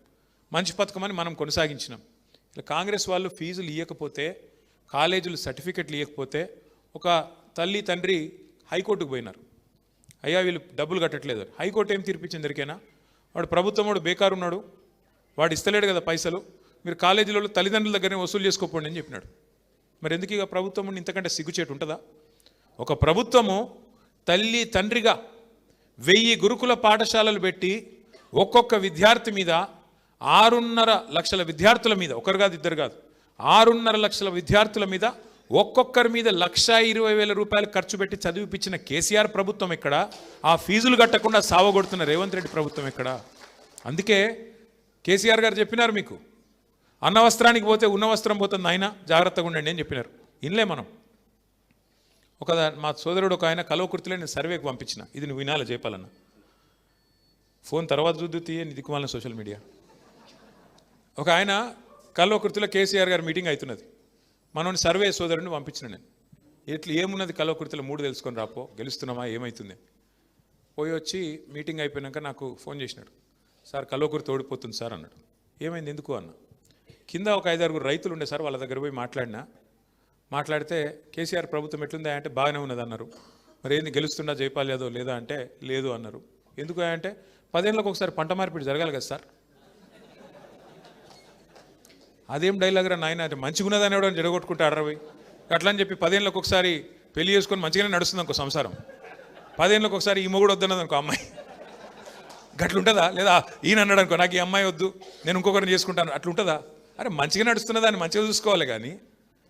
మంచి పథకం అని మనం కొనసాగించినాం. ఇలా కాంగ్రెస్ వాళ్ళు ఫీజులు ఇవ్వకపోతే, కాలేజీలు సర్టిఫికెట్లు ఇవ్వకపోతే ఒక తల్లి తండ్రి హైకోర్టుకు పోయినారు. అయ్యా వీళ్ళు డబ్బులు కట్టట్లేదు. హైకోర్టు ఏం తీర్పిచ్చింది ఎరికైనా? వాడు ప్రభుత్వం వాడు బేకారు ఉన్నాడు, వాడు ఇస్తలేడు కదా పైసలు, మీరు కాలేజీలలో తల్లిదండ్రుల దగ్గరనే వసూలు చేసుకోపోండి అని చెప్పినాడు. మరి ఎందుకు ఇక ప్రభుత్వం ఇంతకంటే సిగ్గుచేటు ఉంటుందా? ఒక ప్రభుత్వము తల్లి తండ్రిగా 1000 గురుకుల పాఠశాలలు పెట్టి ఒక్కొక్క విద్యార్థి మీద 6.5 లక్షల విద్యార్థుల మీద, ఒకరు కాదు ఇద్దరు కాదు, 6.5 లక్షల విద్యార్థుల మీద ఒక్కొక్కరి మీద 1,20,000 రూపాయలు ఖర్చు పెట్టి చదివిపించిన కేసీఆర్ ప్రభుత్వం ఎక్కడ? ఆ ఫీజులు కట్టకుండా సావగొడుతున్న రేవంత్ రెడ్డి ప్రభుత్వం ఎక్కడ? అందుకే కేసీఆర్ గారు చెప్పినారు, మీకు అన్న వస్త్రానికి పోతే ఉన్న వస్త్రం పోతుంది, ఆయన జాగ్రత్తగా ఉండండి అని చెప్పినారు. ఇన్లే మనం మా సోదరుడు ఒక ఆయన కల్వకుర్తిలో నేను సర్వేకి పంపించిన, ఇది నువ్వు వినాలి జయపాలన్న. ఫోన్ తర్వాత చూద్దు తీయ దిక్కుమాలిన సోషల్ మీడియా. ఒక ఆయన కల్వకుర్తిలో కేసీఆర్ గారు మీటింగ్ అవుతున్నది, మనోని సర్వే సోదరుడిని పంపించిన నేను. ఇట్లా ఏమున్నది కల్వకుర్తిలో 3 తెలుసుకొని రాపో, గెలుస్తున్నామా ఏమవుతుంది. పోయి వచ్చి మీటింగ్ అయిపోయాక నాకు ఫోన్ చేసినాడు, సార్ కల్వకుర్తి ఓడిపోతుంది సార్ అన్నాడు. ఏమైంది ఎందుకు అన్న? కింద ఒక 5-6 రైతులు ఉండే సార్, వాళ్ళ దగ్గర పోయి మాట్లాడితే కేసీఆర్ ప్రభుత్వం ఎట్లుందా అంటే బాగానే ఉన్నది అన్నారు. మరి ఏంది గెలుస్తుండా జైపాల్ యాదవ్ లేదా అంటే లేదు అన్నారు. ఎందుకు అంటే 10 ఏళ్ళకి ఒకసారి పంట మార్పిడి జరగాలి కదా సార్. అదేం డైలాగ్ రా నాయన అంటే మంచిగా ఉన్నదని ఎవడని జడగొట్టుకుంటాడు రా. అట్లా అని చెప్పి 10 ఏళ్ళకి ఒకసారి పెళ్లి చేసుకొని మంచిగానే నడుస్తుంది అనుకో సంసారం, 10 ఏళ్ళకి ఒకసారి ఈ మొగుడు వద్దన్నది అనుకో అమ్మాయి, గట్లుంటుందా? లేదా ఈయన అన్నాడు అనుకో నాకు ఈ అమ్మాయి వద్దు నేను ఇంకొకరిని చేసుకుంటాను, అట్లుంటుందా? అరే మంచిగా నడుస్తున్నదా అని మంచిగా చూసుకోవాలి, కానీ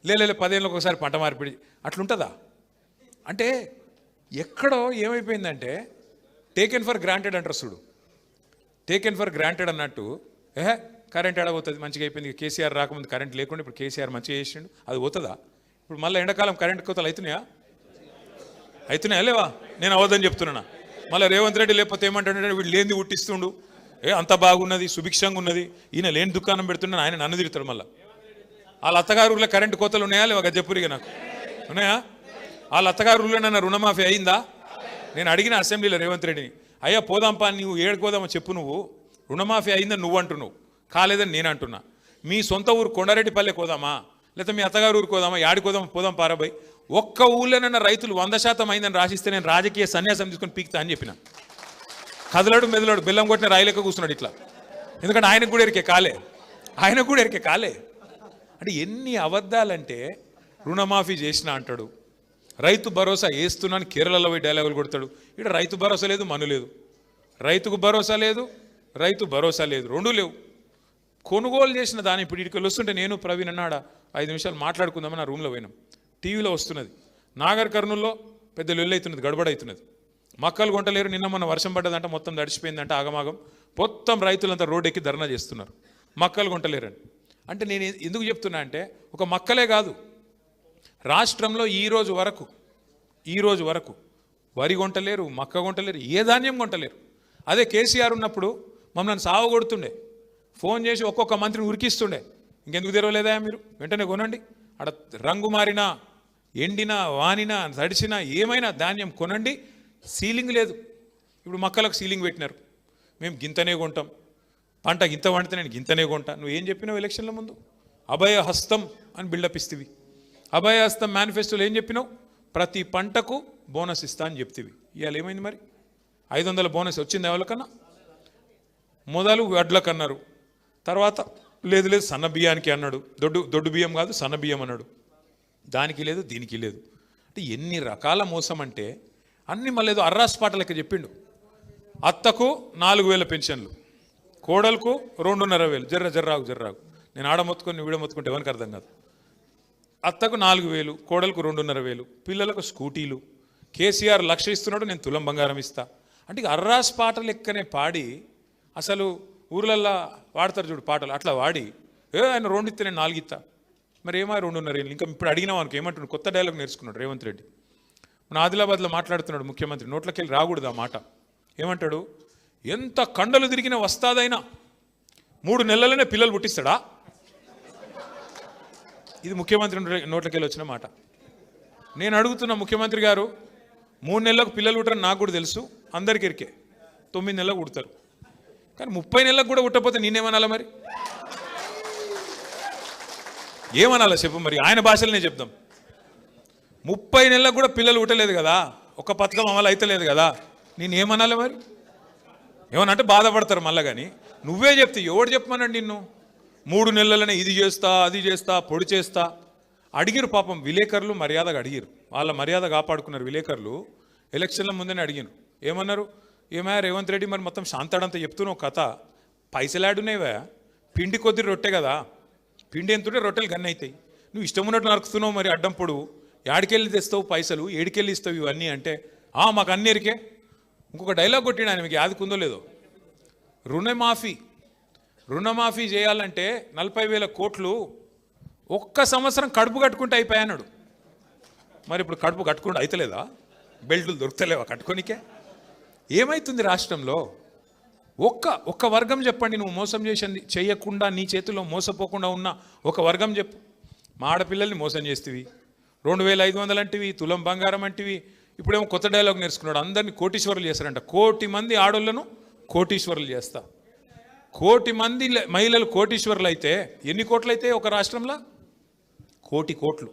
లేదు 10 ఏళ్ళకి ఒకసారి పంట మార్పిడి అట్లుంటుందా? అంటే ఎక్కడో ఏమైపోయిందంటే టేకెన్ ఫర్ గ్రాంటెడ్ అంటారు చూడు, టేకెన్ ఫర్ గ్రాంటెడ్ అన్నట్టు. కరెంట్ ఎడబోతుంది, మంచిగా అయిపోయింది. కేసీఆర్ రాకముందు కరెంట్ లేకుండా ఇప్పుడు కేసీఆర్ మంచిగా చేసిండు, అది పోతుందా? ఇప్పుడు మళ్ళీ ఎండాకాలం కరెంట్ కోతలు అవుతున్నాయా లేవా? నేను అవద్దని చెప్తున్నా. మళ్ళీ రేవంత్ రెడ్డి లేకపోతే ఏమంటాడంటే వీడు లేనిది ఉట్టిస్తుండు, అంత బాగున్నది సుభిక్షంగా ఉన్నది, ఈయన లేని దుకాణం పెడుతున్నాడు, ఆయన నన్ను తిరుగుతాడు. మళ్ళీ వాళ్ళ అత్తగారు ఊళ్ళో కరెంటు కోతలు ఉన్నాయా లేవా? చెప్పురిగా నాకు ఉన్నాయా? వాళ్ళ అత్తగారు ఊళ్ళో నన్ను రుణమాఫీ అయిందా? నేను అడిగిన అసెంబ్లీలో రేవంత్ రెడ్డిని, అయ్యా పోదాంపా నువ్వు ఏడుకోదామో చెప్పు, నువ్వు రుణమాఫీ అయిందని నువ్వు అంటున్నావు, కాలేదని నేను అంటున్నా. మీ సొంత ఊరు కొండారెడ్డిపల్లె కోదామా, లేకపోతే మీ అత్తగారు ఊరు కోదామా, యాడికోదామా పోదాం పారాబాయ్. ఒక్క ఊళ్ళోనన్నా రైతులు 100% అయిందని రాసిస్తే నేను రాజకీయ సన్యాసం తీసుకొని పీక్తా అని చెప్పిన. కదలడు మెదలడు బెల్లం కొట్టిన రాయిలెక్క కూర్చున్నాడు ఇట్లా, ఎందుకంటే ఆయనకు కూడా ఎరికే కాలే. అంటే ఎన్ని అబద్ధాలంటే రుణమాఫీ చేసిన అంటాడు, రైతు భరోసా వేస్తున్నాను కేరళలో పోయి డైలాగులు కొడతాడు. ఇక్కడ రైతు భరోసా లేదు, మను లేదు, రైతుకు భరోసా లేదు, రైతు భరోసా లేదు, రెండూ లేవు. కొనుగోలు చేసిన దాన్ని ఇప్పుడు ఇక్కడికి వస్తుంటే నేను ప్రవీణ్ అన్నాడ 5 నిమిషాలు మాట్లాడుకుందామని నా రూమ్లో పోయినాం. టీవీలో వస్తున్నది నాగర్ కర్నూల్లో పెద్ద లొల్లి అవుతున్నది, గడబడవుతున్నది. మక్కలు కొంటలేరు, నిన్న మొన్న వర్షం పడ్డదంట, మొత్తం తడిచిపోయిందంట, ఆగమాగం. మొత్తం రైతులంతా రోడ్డు ఎక్కి ధర్నా చేస్తున్నారు, మక్కలు కొంటలేరని. అంటే నేను ఎందుకు చెప్తున్నా అంటే, ఒక మక్కలే కాదు, రాష్ట్రంలో ఈ రోజు వరకు వరి కొంటలేరు, మక్క కొంటలేరు, ఏ ధాన్యం కొంటలేరు. అదే కేసీఆర్ ఉన్నప్పుడు మమ్మల్ని సావగొడుతుండే, ఫోన్ చేసి ఒక్కొక్క మంత్రిని ఉరికిస్తుండే. ఇంకెందుకు తెరవలేదా మీరు, వెంటనే కొనండి, అక్కడ రంగు మారినా, ఎండినా, వానినా, తడిసినా, ఏమైనా ధాన్యం కొనండి, సీలింగ్ లేదు. ఇప్పుడు మక్కలకు సీలింగ్ పెట్టినారు, మేము గింతనే కొంటాం, పంట గింత పండితే నేను గింతనే కొంటా. నువ్వు ఏం చెప్పినావు ఎలక్షన్ల ముందు? అభయ హస్తం అని బిల్డప్ ఇస్తేవి. అభయ హస్తం మేనిఫెస్టోలో ఏం చెప్పినావు? ప్రతి పంటకు బోనస్ ఇస్తా అని చెప్తేవి. ఇవాళ ఏమైంది మరి? 500 బోనస్ వచ్చింది ఎవరికన్నా? మొదలు వడ్లకు అన్నారు, తర్వాత లేదు సన్న బియ్యానికి అన్నాడు, దొడ్డు బియ్యం కాదు సన్న బియ్యం అన్నాడు, దానికి లేదు దీనికి లేదు. అంటే ఎన్ని రకాల మోసం అంటే అన్ని మళ్ళీ ఏదో అర్రాస్ పాట లెక్క చెప్పిండు. అత్తకు 4000 పెన్షన్లు, కోడలకు 2,500. జర్రాగు నేను ఆడ మొత్తుకొని వీడ మొత్తుకుంటే ఎవరికి అర్థం కాదు. అత్తకు 4,000, కోడలకు 2,500, పిల్లలకు స్కూటీలు, కేసీఆర్ 1,00,000 ఇస్తున్నాడు, నేను తులం బంగారం ఇస్తా. అంటే ఇక అర్రాస్ పాట లెక్కనే పాడి, అసలు ఊర్లల్లో వాడతారు చూడు పాటలు, అట్లా వాడి ఆయన 2 ఇస్తే నేను 4 ఇస్తా. మరి ఏమో 2,500. ఇంకా ఇప్పుడు అడిగినా మనకు ఏమంటున్నాడు, కొత్త డైలాగ్ నేర్చుకున్నాడు రేవంత్ రెడ్డి. మన ఆదిలాబాద్లో మాట్లాడుతున్నాడు ముఖ్యమంత్రి, నోట్లకి వెళ్ళి రాకూడదు ఆ మాట. ఏమంటాడు? ఎంత కండలు తిరిగిన వస్తాదైనా 3 నెలలనే పిల్లలు పుట్టిస్తాడా? ఇది ముఖ్యమంత్రి నోట్లకి వెళ్ళి వచ్చిన మాట. నేను అడుగుతున్న ముఖ్యమంత్రి గారు, 3 నెలలకు పిల్లలు పుట్టరని నాకు కూడా తెలుసు, అందరికి ఎరికే. 9 నెలలకు పుడతారు, కానీ 30 నెలలకు కూడా పుట్టకపోతే నేనేమనాలా మరి? ఏమనాలా చెప్పు మరి, ఆయన భాషలనే చెప్దాం. 30 నెలలకు కూడా పిల్లలు పుట్టలేదు కదా, ఒక పథకం అమలు అవుతలేదు కదా, నేనేమనాలి మరి? ఏమనంటే బాధపడతారు మళ్ళా. కానీ నువ్వే చెప్తే ఎవడు చెప్పమన్నాడు నిన్ను? 3 నెలలనే ఇది చేస్తా, అది చేస్తా, పొడి చేస్తా అడిగిరు. పాపం విలేకరులు మర్యాదగా అడిగిరు, వాళ్ళ మర్యాద కాపాడుకున్నారు విలేకరులు. ఎలక్షన్ల ముందనే అడిగిరు, ఏమన్నారు? ఏమయ్యా రేవంత్ రెడ్డి, మరి మొత్తం శాంతాడంతా చెప్తున్నావు కథ, పైసలాడునేవా? పిండి కొద్ది రొట్టె కదా, పిండి ఎంతుంటే రొట్టెలు గన్ని అవుతాయి, నువ్వు ఇష్టం ఉన్నట్టు నరుకుతున్నావు, మరి అడ్డం పొడువు, యాడికెళ్ళి తెస్తావు పైసలు, ఏడికెళ్ళి ఇస్తావు ఇవన్నీ అంటే, మాకు అన్ని ఎరికే. ఇంకొక డైలాగ్ కొట్టిన ఆయన, మీకు యాదకుందో లేదో, రుణమాఫీ చేయాలంటే 40,000 కోట్లు ఒక్క సంవత్సరం కడుపు కట్టుకుంటే అయిపోయాన్నాడు. మరి ఇప్పుడు కడుపు కట్టుకుంటూ అయితలేదా? బెల్టులు దొరుకుతలేవా కట్టుకోనికే? ఏమైతుంది రాష్ట్రంలో? ఒక్క వర్గం చెప్పండి, నువ్వు మోసం చేయకుండా, నీ చేతిలో మోసపోకుండా ఉన్న ఒక వర్గం చెప్పు. మా ఆడపిల్లల్ని మోసం చేస్తేవి, 2,500 అంటివి, తులం బంగారం అంటివి. ఇప్పుడేమో కొత్త డైలాగ్ నేర్చుకున్నాడు, అందరినీ కోటీశ్వరులు చేస్తారంట. 1,000,000 మంది ఆడోళ్లను కోటీశ్వరులు చేస్తా. 1,000,000 మంది మహిళలు కోటీశ్వరులు అయితే ఎన్ని కోట్లు అయితే ఒక రాష్ట్రంలో? 1,000,000 కోట్లు.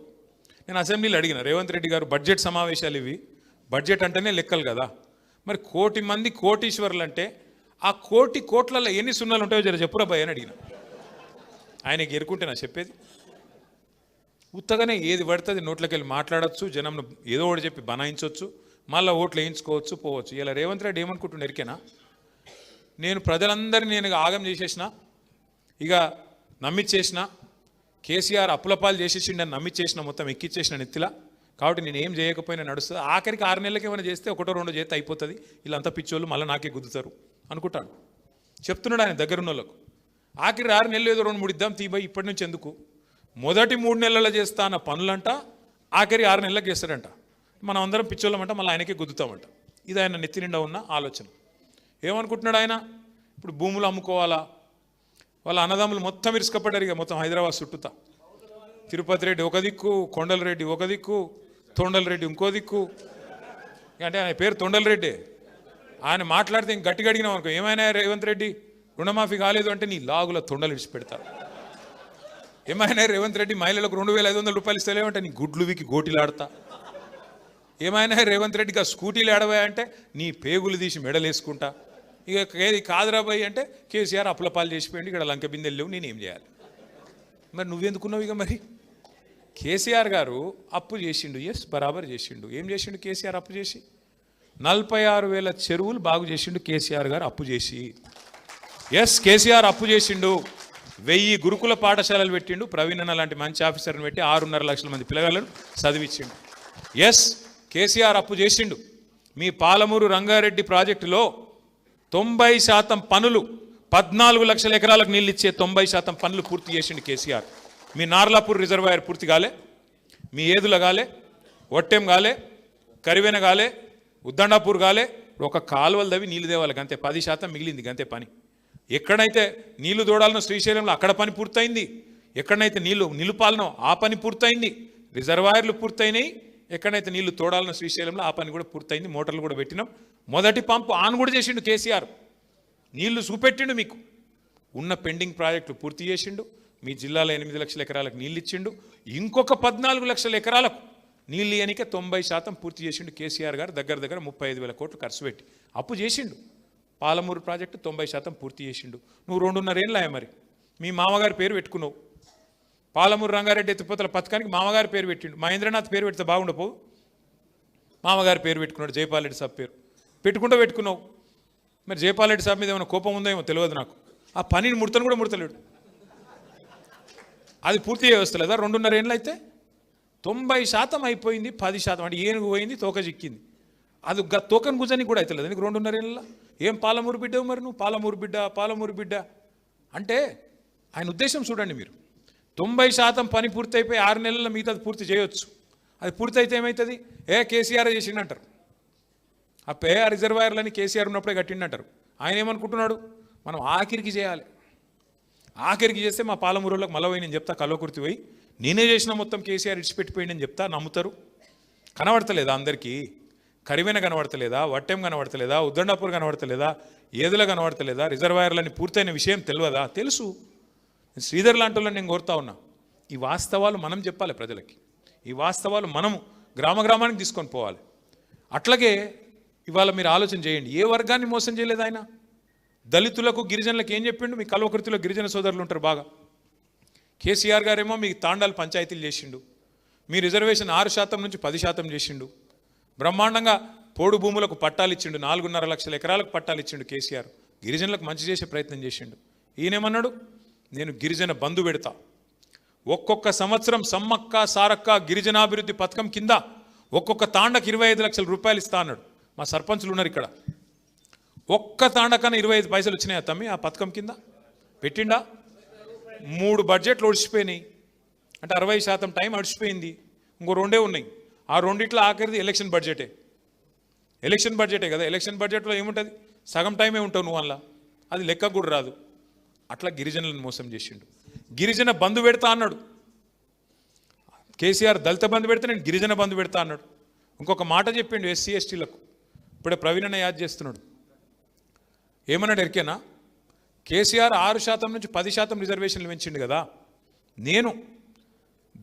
నేను అసెంబ్లీలో అడిగిన, రేవంత్ రెడ్డి గారు బడ్జెట్ సమావేశాలు ఇవి, బడ్జెట్ అంటేనే లెక్కలు కదా, మరి 1,000,000 మంది కోటీశ్వరులు అంటే ఆ 1,000,000 కోట్లలో ఎన్ని సున్నాలు ఉంటాయో జర చెప్పురా భయ్ అని అడిగిన. ఆయనకి ఎరుకుంటే నా చెప్పేది, ఉత్తగానే ఏది పడుతుంది నోట్లోకి వెళ్ళి మాట్లాడచ్చు, జనంను ఏదో ఒకటి చెప్పి బనాయించవచ్చు, మళ్ళీ ఓట్లు వేయించుకోవచ్చు, పోవచ్చు. ఇలా రేవంత్ రెడ్డి ఏమనుకుంటున్నా ఎరికేనా? నేను ప్రజలందరినీ నేను ఆగం చేసేసిన, ఇక నమ్మిచ్చేసిన, కేసీఆర్ అప్పులపాలు చేసేసిండని నమ్మిచ్చేసిన, మొత్తం ఎక్కిచ్చేసిన నెత్తిలా. కాబట్టి నేను ఏం చేయకపోయినా నడుస్తుంది. ఆఖరికి 6 నెలలకి ఏమైనా చేస్తే 1-2 చేస్తే అయిపోతుంది, వీళ్ళంతా పిచ్చోళ్ళు మళ్ళీ నాకే గుద్దుతారు అనుకుంటాను. చెప్తున్నాడు ఆయన దగ్గరున్న వాళ్ళకు. ఆఖరి 6 నెలలు ఏదో 2-3 ఇద్దాం తీబాయి, ఇప్పటి నుంచి ఎందుకు? మొదటి 3 నెలల్లో చేస్తా అన్న పనులంట ఆఖరి 6 నెలలకు చేస్తాడంట. మనం అందరం పిచ్చోళ్ళమంట, మళ్ళీ ఆయనకే గుద్దుతామంట. ఇది ఆయన నెత్తి నిండా ఉన్న ఆలోచన. ఏమనుకుంటున్నాడు ఆయన? ఇప్పుడు భూములు అమ్ముకోవాలా, వాళ్ళ అన్నదమ్ములు మొత్తం ఇరుసుకపడ్డారు ఇక మొత్తం హైదరాబాద్ చుట్టూతా. తిరుపతి రెడ్డి ఒక దిక్కు, కొండల రెడ్డి ఒక దిక్కు, తొండల రెడ్డి ఇంకో దిక్కు. అంటే ఆయన పేరు తొండల రెడ్డి. ఆయన మాట్లాడితే ఇంక గట్టిగా అడిగినాం అనుకో, ఏమైనా రేవంత్ రెడ్డి రుణమాఫీ కాలేదు అంటే నీ లాగుల తొండలు విడిచిపెడతారు. ఏమైనా రేవంత్ రెడ్డి మహిళలకు 2,500 రూపాయలు ఇస్తలేమంటే నీ గుడ్లు వీకి గోటీలాడతా. ఏమైనా రేవంత్ రెడ్డికి ఆ స్కూటీలు ఆడవా అంటే నీ పేగులు తీసి మెడలేసుకుంటా. ఇక ఏది కాదురాబాయి అంటే కేసీఆర్ అప్పులపాలు చేసిపోయింది, ఇక్కడ లంక బిందెలు లేవు, నేనేం చేయాలి? మరి నువ్వెందుకున్నావు? ఇక మరి కేసీఆర్ గారు అప్పు చేసిండు, ఎస్ బరాబర్ చేసిండు. ఏం చేసిండు కేసీఆర్ అప్పు చేసి? 46,000 చెరువులు బాగు చేసిండు కేసీఆర్ గారు అప్పు చేసి. ఎస్ కేసీఆర్ అప్పు చేసిండు. 1000 గురుకుల పాఠశాలలు పెట్టిండు, ప్రవీణ్ అన్న లాంటి మంచి ఆఫీసర్ని పెట్టి 6.5 లక్షల మంది పిల్లగాళ్ళను చదివించిండు. ఎస్, కేసీఆర్ అప్పు చేసిండు. మీ పాలమూరు రంగారెడ్డి ప్రాజెక్టులో 90% పనులు 14 లక్షల ఎకరాలకు నీళ్ళు ఇచ్చే 90% పనులు పూర్తి చేసిండు కేసీఆర్. మీ నార్లాపూర్ రిజర్వాయర్ పూర్తి కాలే, మీ ఏదుల కాలే, ఒట్టెం కాలే, కరివెన కాలే, ఉద్దండాపూర్ కాలే. ఒక కాలువలు దవి నీళ్ళు తేవాలి గంతే, 10% మిగిలింది గంతే పని. ఎక్కడైతే నీళ్లు తోడాలనో శ్రీశైలంలో అక్కడ పని పూర్తయింది, ఎక్కడైతే నీళ్లు నిలుపాలనో ఆ పని పూర్తయింది, రిజర్వాయర్లు పూర్తయినాయి. ఎక్కడైతే నీళ్లు తోడాలనో శ్రీశైలంలో ఆ పని కూడా పూర్తయింది, మోటార్లు కూడా పెట్టినాం. మొదటి పంపు ఆన్ కూడా చేసిండు కేసీఆర్, నీళ్లు చూపెట్టిండు. మీకు ఉన్న పెండింగ్ ప్రాజెక్టులు పూర్తి చేసిండు. మీ జిల్లాలో 8 లక్షల ఎకరాలకు నీళ్ళు ఇచ్చిండు. ఇంకొక 14 లక్షల ఎకరాలకు నీళ్ళు ఇయనికే 90% పూర్తి చేసిండు కేసీఆర్ గారు. దగ్గర 35,000 కోట్లు ఖర్చు పెట్టి అప్పు చేసిండు. పాలమూరు ప్రాజెక్టు 90% పూర్తి చేసిండు. నువ్వు 2.5 ఏళ్ళ మరి మీ మామగారి పేరు పెట్టుకున్నావు. పాలమూరు రంగారెడ్డి ఎత్తిపోతల పథకానికి మామగారి పేరు పెట్టిండు. మహేంద్రనాథ్ పేరు పెడితే బాగుండపోవు. మామగారి పేరు పెట్టుకున్నాడు, జైపాల్ రెడ్డి సాబ్ పేరు పెట్టుకున్నావు. మరి జైపాల్ రెడ్డి సాబ్ మీద ఏమైనా కోపం ఉందేమో తెలియదు నాకు. ఆ పనిని ముడతను కూడా ముడతలేడు. అది పూర్తి చేయవస్తలేదా? 2.5 ఏళ్ళు అయితే 90% అయిపోయింది. 10% అంటే ఏనుగు పోయింది, తోక చిక్కింది. అది తోకను గుజని కూడా అవుతలేదు నీకు 2.5 ఏళ్ళ. ఏం పాలమూరు బిడ్డవు మరి నువ్వు? పాలమూరు బిడ్డ అంటే ఆయన ఉద్దేశం చూడండి మీరు. 90% పని పూర్తి అయిపోయి 6 నెలల్లో మిగతా అది పూర్తి చేయొచ్చు. అది పూర్తి అయితే ఏమవుతుంది? కేసీఆర్ చేసిండంటారు. ఆ రిజర్వాయర్లని కేసీఆర్ ఉన్నప్పుడే కట్టిండంటారు. ఆయన ఏమనుకుంటున్నాడు? మనం ఆఖరికి చేయాలి. ఆఖరికి చేస్తే మా పాలమూరులోకి మళ్ళీ పోయి నేను చెప్తా, కల్వకుర్తి పోయి నేనే చేసిన మొత్తం కేసీఆర్ ఇడిచిపెట్టిపోయింది అని చెప్తా. నమ్ముతారు. కనబడతలేదా అందరికీ? కరివెన కనబడతలేదా? వట్టెం కనబడతలేదా? ఉద్దండాపూర్ కనబడతలేదా? ఏదుల కనబడతలేదా? రిజర్వాయర్లని పూర్తయిన విషయం తెలియదా? తెలుసు. శ్రీధర్ లాంటి వాళ్ళని నేను కోరుతా ఉన్నా, ఈ వాస్తవాలు మనం చెప్పాలి ప్రజలకి. ఈ వాస్తవాలు మనము గ్రామానికి తీసుకొని పోవాలి. అట్లాగే ఇవాళ మీరు ఆలోచన చేయండి, ఏ వర్గాన్ని మోసం చేయలేదు ఆయన? దళితులకు గిరిజనులకు ఏం చెప్పిండు? మీ కల్వకుర్తిలో గిరిజన సోదరులు ఉంటారు బాగా. కేసీఆర్ గారేమో మీకు తాండాలు పంచాయతీలు చేసిండు. మీ రిజర్వేషన్ 6% నుంచి 10% చేసిండు. బ్రహ్మాండంగా పోడు భూములకు పట్టాలు ఇచ్చిండు. 4.5 లక్షల ఎకరాలకు పట్టాలు ఇచ్చిండు కేసీఆర్. గిరిజనులకు మంచి చేసే ప్రయత్నం చేసిండు. ఈయనేమన్నాడు? నేను గిరిజన బంధు పెడతా. ఒక్కొక్క సంవత్సరం సమ్మక్క సారక్క గిరిజనాభివృద్ధి పథకం కింద ఒక్కొక్క తాండకు 25 లక్షల రూపాయలు ఇస్తా అన్నాడు. మా సర్పంచులు ఉన్నారు ఇక్కడ. ఒక్క తాండకన్నా 25 పైసలు వచ్చినాయా తమ్మి ఆ పథకం కింద? పెట్టిండా? 3 బడ్జెట్లు ఒడిచిపోయినాయి. అంటే 60% టైం అడిచిపోయింది. ఇంకో 2 ఉన్నాయి. ఆ 2 ఆఖరిది ఎలక్షన్ బడ్జెటే కదా. ఎలక్షన్ బడ్జెట్లో ఏముంటుంది? సగం టైమే ఉంటావు నువ్వు అలా. అది లెక్క కూడా రాదు. అట్లా గిరిజనులను మోసం చేసిండు. గిరిజన బంధు పెడతా అన్నాడు కేసీఆర్. దళిత బంధు పెడితే నేను గిరిజన బంధు పెడతా అన్నాడు. ఇంకొక మాట చెప్పిండు ఎస్సీ ఎస్టీలకు. ఇప్పుడే ప్రవీణ్ యాద్ చేస్తున్నాడు. ఏమన్నాడు ఎరికేనా? కేసీఆర్ 6% నుంచి 10% రిజర్వేషన్లు పెంచిండు కదా, నేను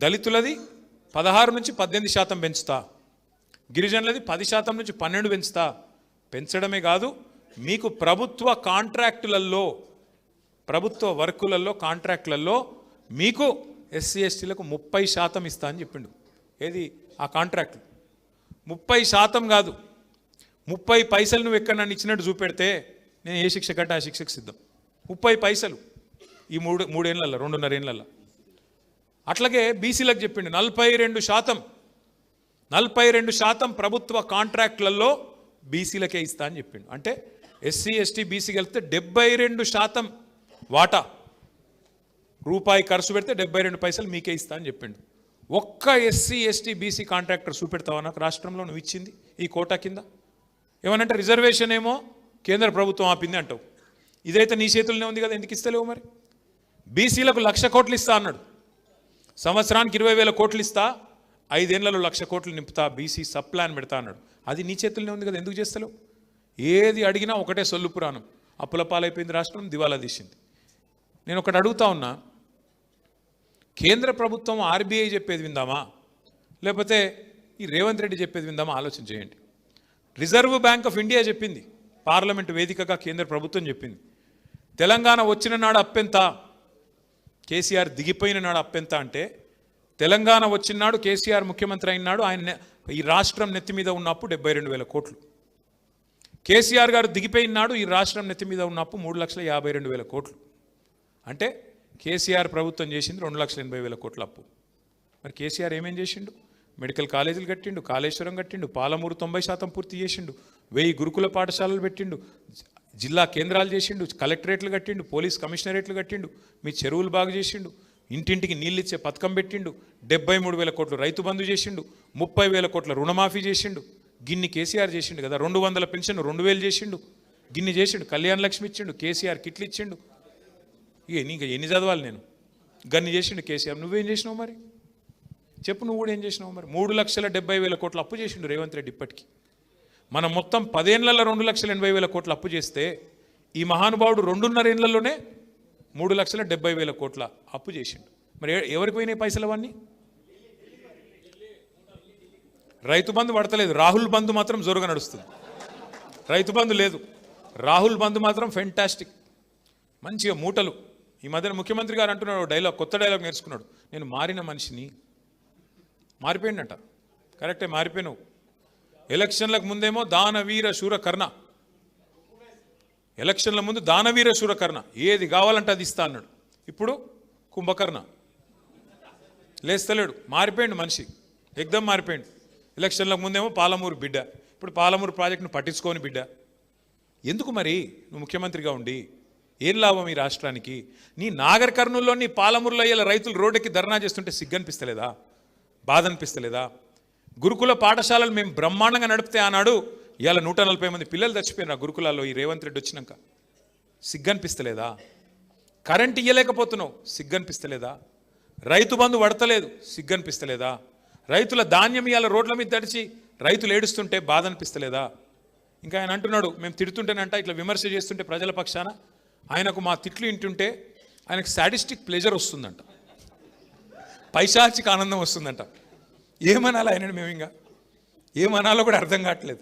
దళితులది 16 నుంచి 18% పెంచుతా, గిరిజనులది 10% నుంచి 12 పెంచుతా. పెంచడమే కాదు, మీకు ప్రభుత్వ కాంట్రాక్టులలో, ప్రభుత్వ వర్కులలో, కాంట్రాక్టులలో మీకు ఎస్సీ ఎస్టీలకు 30% ఇస్తా అని చెప్పిండు. ఏది ఆ కాంట్రాక్టులు? 30% కాదు, 30 పైసలు నువ్వు ఎక్కడ నన్ను ఇచ్చినట్టు చూపెడితే నేను ఏ శిక్ష కట్ట ఆ శిక్షకు సిద్ధం. 30 పైసలు ఈ 3 ఏళ్ళల్లో, 2.5 ఏళ్ళల్లో. అట్లాగే బీసీలకు చెప్పిండు 42% ప్రభుత్వ కాంట్రాక్టులలో బీసీలకే ఇస్తా అని చెప్పిండు. అంటే ఎస్సీ ఎస్టీ బీసీ కలిపితే 72% వాటా. రూపాయి ఖర్చు పెడితే 72 పైసలు మీకే ఇస్తా అని చెప్పిండు. ఒక్క ఎస్సీ ఎస్టీ బీసీ కాంట్రాక్టర్ చూపెడతావా నాకు రాష్ట్రంలో నువ్వు ఇచ్చింది ఈ కోటా కింద? ఏమనంటే రిజర్వేషన్ ఏమో కేంద్ర ప్రభుత్వం ఆపింది అంటావు. ఇదైతే నీ చేతుల్లోనే ఉంది కదా, ఎందుకు ఇస్తలేవు మరి? బీసీలకు 1,00,000 కోట్లు ఇస్తా అన్నాడు. సంవత్సరానికి 20,000 కోట్లు ఇస్తా, 5 ఏళ్లలో 1,00,000 కోట్లు నింపుతా, బీసీ సబ్ ప్లాన్ పెడతా అన్నాడు. అది నీ చేతుల్లోనే ఉంది కదా, ఎందుకు చేస్తలేవు? ఏది అడిగినా ఒకటే సొల్లు పురాణం. అప్పుల పాలైపోయింది రాష్ట్రం, దివాలా తీసింది. నేను ఒకటి అడుగుతా ఉన్నా, కేంద్ర ప్రభుత్వం ఆర్బీఐ చెప్పేది విందామా, లేకపోతే ఈ రేవంత్ రెడ్డి చెప్పేది విందామా? ఆలోచన చేయండి. రిజర్వ్ బ్యాంక్ ఆఫ్ ఇండియా చెప్పింది, పార్లమెంటు వేదికగా కేంద్ర ప్రభుత్వం చెప్పింది, తెలంగాణ వచ్చిన నాడు అప్పెంత, కేసీఆర్ దిగిపోయిన నాడు అప్పెంత అంటే, తెలంగాణ వచ్చిన నాడు కేసీఆర్ ముఖ్యమంత్రి అయినాడు, ఆయన ఈ రాష్ట్రం నెత్తి మీద ఉన్న అప్పు 72,000 కోట్లు. కేసీఆర్ గారు దిగిపోయిన నాడు ఈ రాష్ట్రం నెత్తి మీద ఉన్న అప్పు 3,52,000 కోట్లు. అంటే కేసీఆర్ ప్రభుత్వం చేసింది 2,80,000 కోట్ల అప్పు. మరి కేసీఆర్ ఏమేం చేసిండు? మెడికల్ కాలేజీలు కట్టిండు, కాళేశ్వరం కట్టిండు, పాలమూరు 90% పూర్తి చేసిండు, 1000 గురుకుల పాఠశాలలు పెట్టిండు, జిల్లా కేంద్రాలు చేసిండు, కలెక్టరేట్లు కట్టిండు, పోలీస్ కమిషనరేట్లు కట్టిండు, మీ చెరువులు బాగు చేసిండు, ఇంటింటికి నీళ్ళు ఇచ్చే పథకం పెట్టిండు, 73,000 కోట్లు రైతు బంధు చేసిండు, 30,000 కోట్ల రుణమాఫీ చేసిండు, గిన్ని కేసీఆర్ చేసిండు కదా, 200 పెన్షన్ 2,000 చేసిండు, గిన్ని చేసిండు, కళ్యాణ లక్ష్మి ఇచ్చిండు, కేసీఆర్ కిట్లు ఇచ్చిండు. ఇక నీకు ఎన్ని చదవాలి నేను? గన్ని చేసిండు కేసీఆర్. నువ్వేం చేసినావు మరి చెప్పు? నువ్వు కూడా ఏం చేసినావు మరి? 3,70,000 కోట్ల అప్పు చేసిండు రేవంత్ రెడ్డి ఇప్పటికీ. మనం మొత్తం 10 ఏళ్లలో 2,80,000 కోట్ల అప్పు చేస్తే ఈ మహానుభావుడు 2.5 ఏళ్లలోనే 3,70,000 కోట్ల అప్పు చేసిండు. మరి ఎవరికి పోయినాయి పైసలు అవన్నీ? రైతు బంధు పడతలేదు, రాహుల్ బంధు మాత్రం జోరుగా నడుస్తుంది. రైతు బంధు లేదు, రాహుల్ బంధు మాత్రం ఫెంటాస్టిక్, మంచిగా మూటలు. ఈ మధ్యన ముఖ్యమంత్రి గారు అంటున్నాడు డైలాగ్, కొత్త డైలాగ్ నేర్చుకున్నాడు, నేను మారిన మనిషిని. మారిపోయిందంట, కరెక్టే, మారిపోయినావు. ఎలక్షన్లకు ముందేమో దానవీర శూరకర్ణ, ఎలక్షన్ల ముందు దానవీర శూరకర్ణ, ఏది కావాలంటే అది ఇస్తా అన్నాడు. ఇప్పుడు కుంభకర్ణ, లేస్తలేడు, మారిపోయిండు మనిషి, ఎగ్దమ్ మారిపోయిండు. ఎలక్షన్లకు ముందేమో పాలమూరు బిడ్డ, ఇప్పుడు పాలమూరు ప్రాజెక్టును పట్టించుకోని బిడ్డ. ఎందుకు మరి నువ్వు ముఖ్యమంత్రిగా ఉండి ఏం లాభం ఈ రాష్ట్రానికి? నీ నాగర్ కర్నూలులో నీ పాలమూరులో అయ్యేలా రైతులు రోడ్డుకి ధర్నా చేస్తుంటే సిగ్గనిపిస్తలేదా? బాధ అనిపిస్తలేదా? గురుకుల పాఠశాలలు మేము బ్రహ్మాండంగా నడిపితే ఆనాడు ఇవాళ 140 మంది పిల్లలు చచ్చిపోయినారు ఆ గురుకులాల్లో ఈ రేవంత్ రెడ్డి వచ్చినాక. సిగ్గనిపిస్తలేదా? కరెంట్ ఇయ్యలేకపోతున్నావు, సిగ్గనిపిస్తలేదా? రైతు బంధు పడతలేదు, సిగ్గనిపిస్తలేదా? రైతుల ధాన్యం ఇవాళ రోడ్ల మీద తడిచి రైతులు ఏడుస్తుంటే బాధ అనిపిస్తలేదా? ఇంకా ఆయన అంటున్నాడు, మేము తిడుతుంటేనంట ఇట్లా విమర్శ చేస్తుంటే ప్రజల పక్షాన ఆయనకు మా తిట్లు వింటుంటే ఆయనకు సాడిస్టిక్ ప్లెజర్ వస్తుందంట, పైశాచిక ఆనందం వస్తుందంట. ఏమనాలి ఆయనని? మేము ఇంకా ఏమనాలో కూడా అర్థం కావట్లేదు.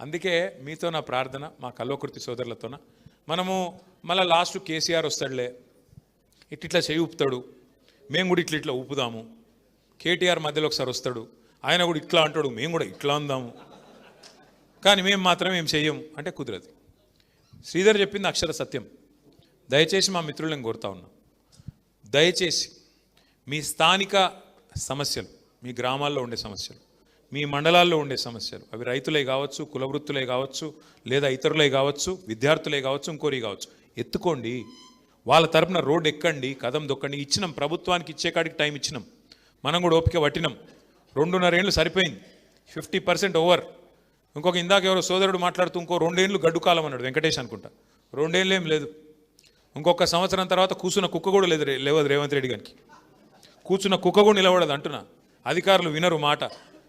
అందుకే మీతో నా ప్రార్థన, మా కల్వకుర్తి సోదరులతోన, మనము మళ్ళీ లాస్ట్ కేసీఆర్ వస్తాడులే, ఇట్లా చేయి ఊపుతాడు, మేము కూడా ఇట్లా ఊపుదాము. కేటీఆర్ మధ్యలో ఒకసారి వస్తాడు, ఆయన కూడా ఇట్లా అంటాడు, మేము కూడా ఇట్లా అందాము, కానీ మేము మాత్రం ఏం చెయ్యము అంటే కుదరదు. శ్రీధర్ చెప్పింది అక్షర సత్యం. దయచేసి మా మిత్రులను కోరుతా ఉన్నా, దయచేసి మీ స్థానిక సమస్యలు, మీ గ్రామాల్లో ఉండే సమస్యలు, మీ మండలాల్లో ఉండే సమస్యలు, అవి రైతులే కావచ్చు, కులవృత్తులే కావచ్చు, లేదా ఇతరులే కావచ్చు, విద్యార్థులే కావచ్చు, ఇంకోరి కావచ్చు, ఎత్తుకోండి. వాళ్ళ తరపున రోడ్డు ఎక్కండి, కదం దొక్కండి. ఇచ్చినాం, ప్రభుత్వానికి ఇచ్చే కాడికి టైం ఇచ్చినాం, మనం కూడా ఓపిక పట్టినాం. 2.5 ఏళ్ళు సరిపోయింది, 50% ఓవర్. ఇంకొక ఇందాక ఎవరో సోదరుడు మాట్లాడుతూ ఇంకో 2 ఏళ్ళు గడ్డు కాలం అన్నాడు, వెంకటేష్ అనుకుంటా. 2 ఏళ్ళు ఏం లేదు, ఇంకొక సంవత్సరం తర్వాత కూర్చున్న కుక్క కూడా లేవదు రేవంత్ రెడ్డి గారికి. కూర్చున్న కుక్క కూడా నిలబడదు అంటున్నా. అధికారులు వినరు మాట,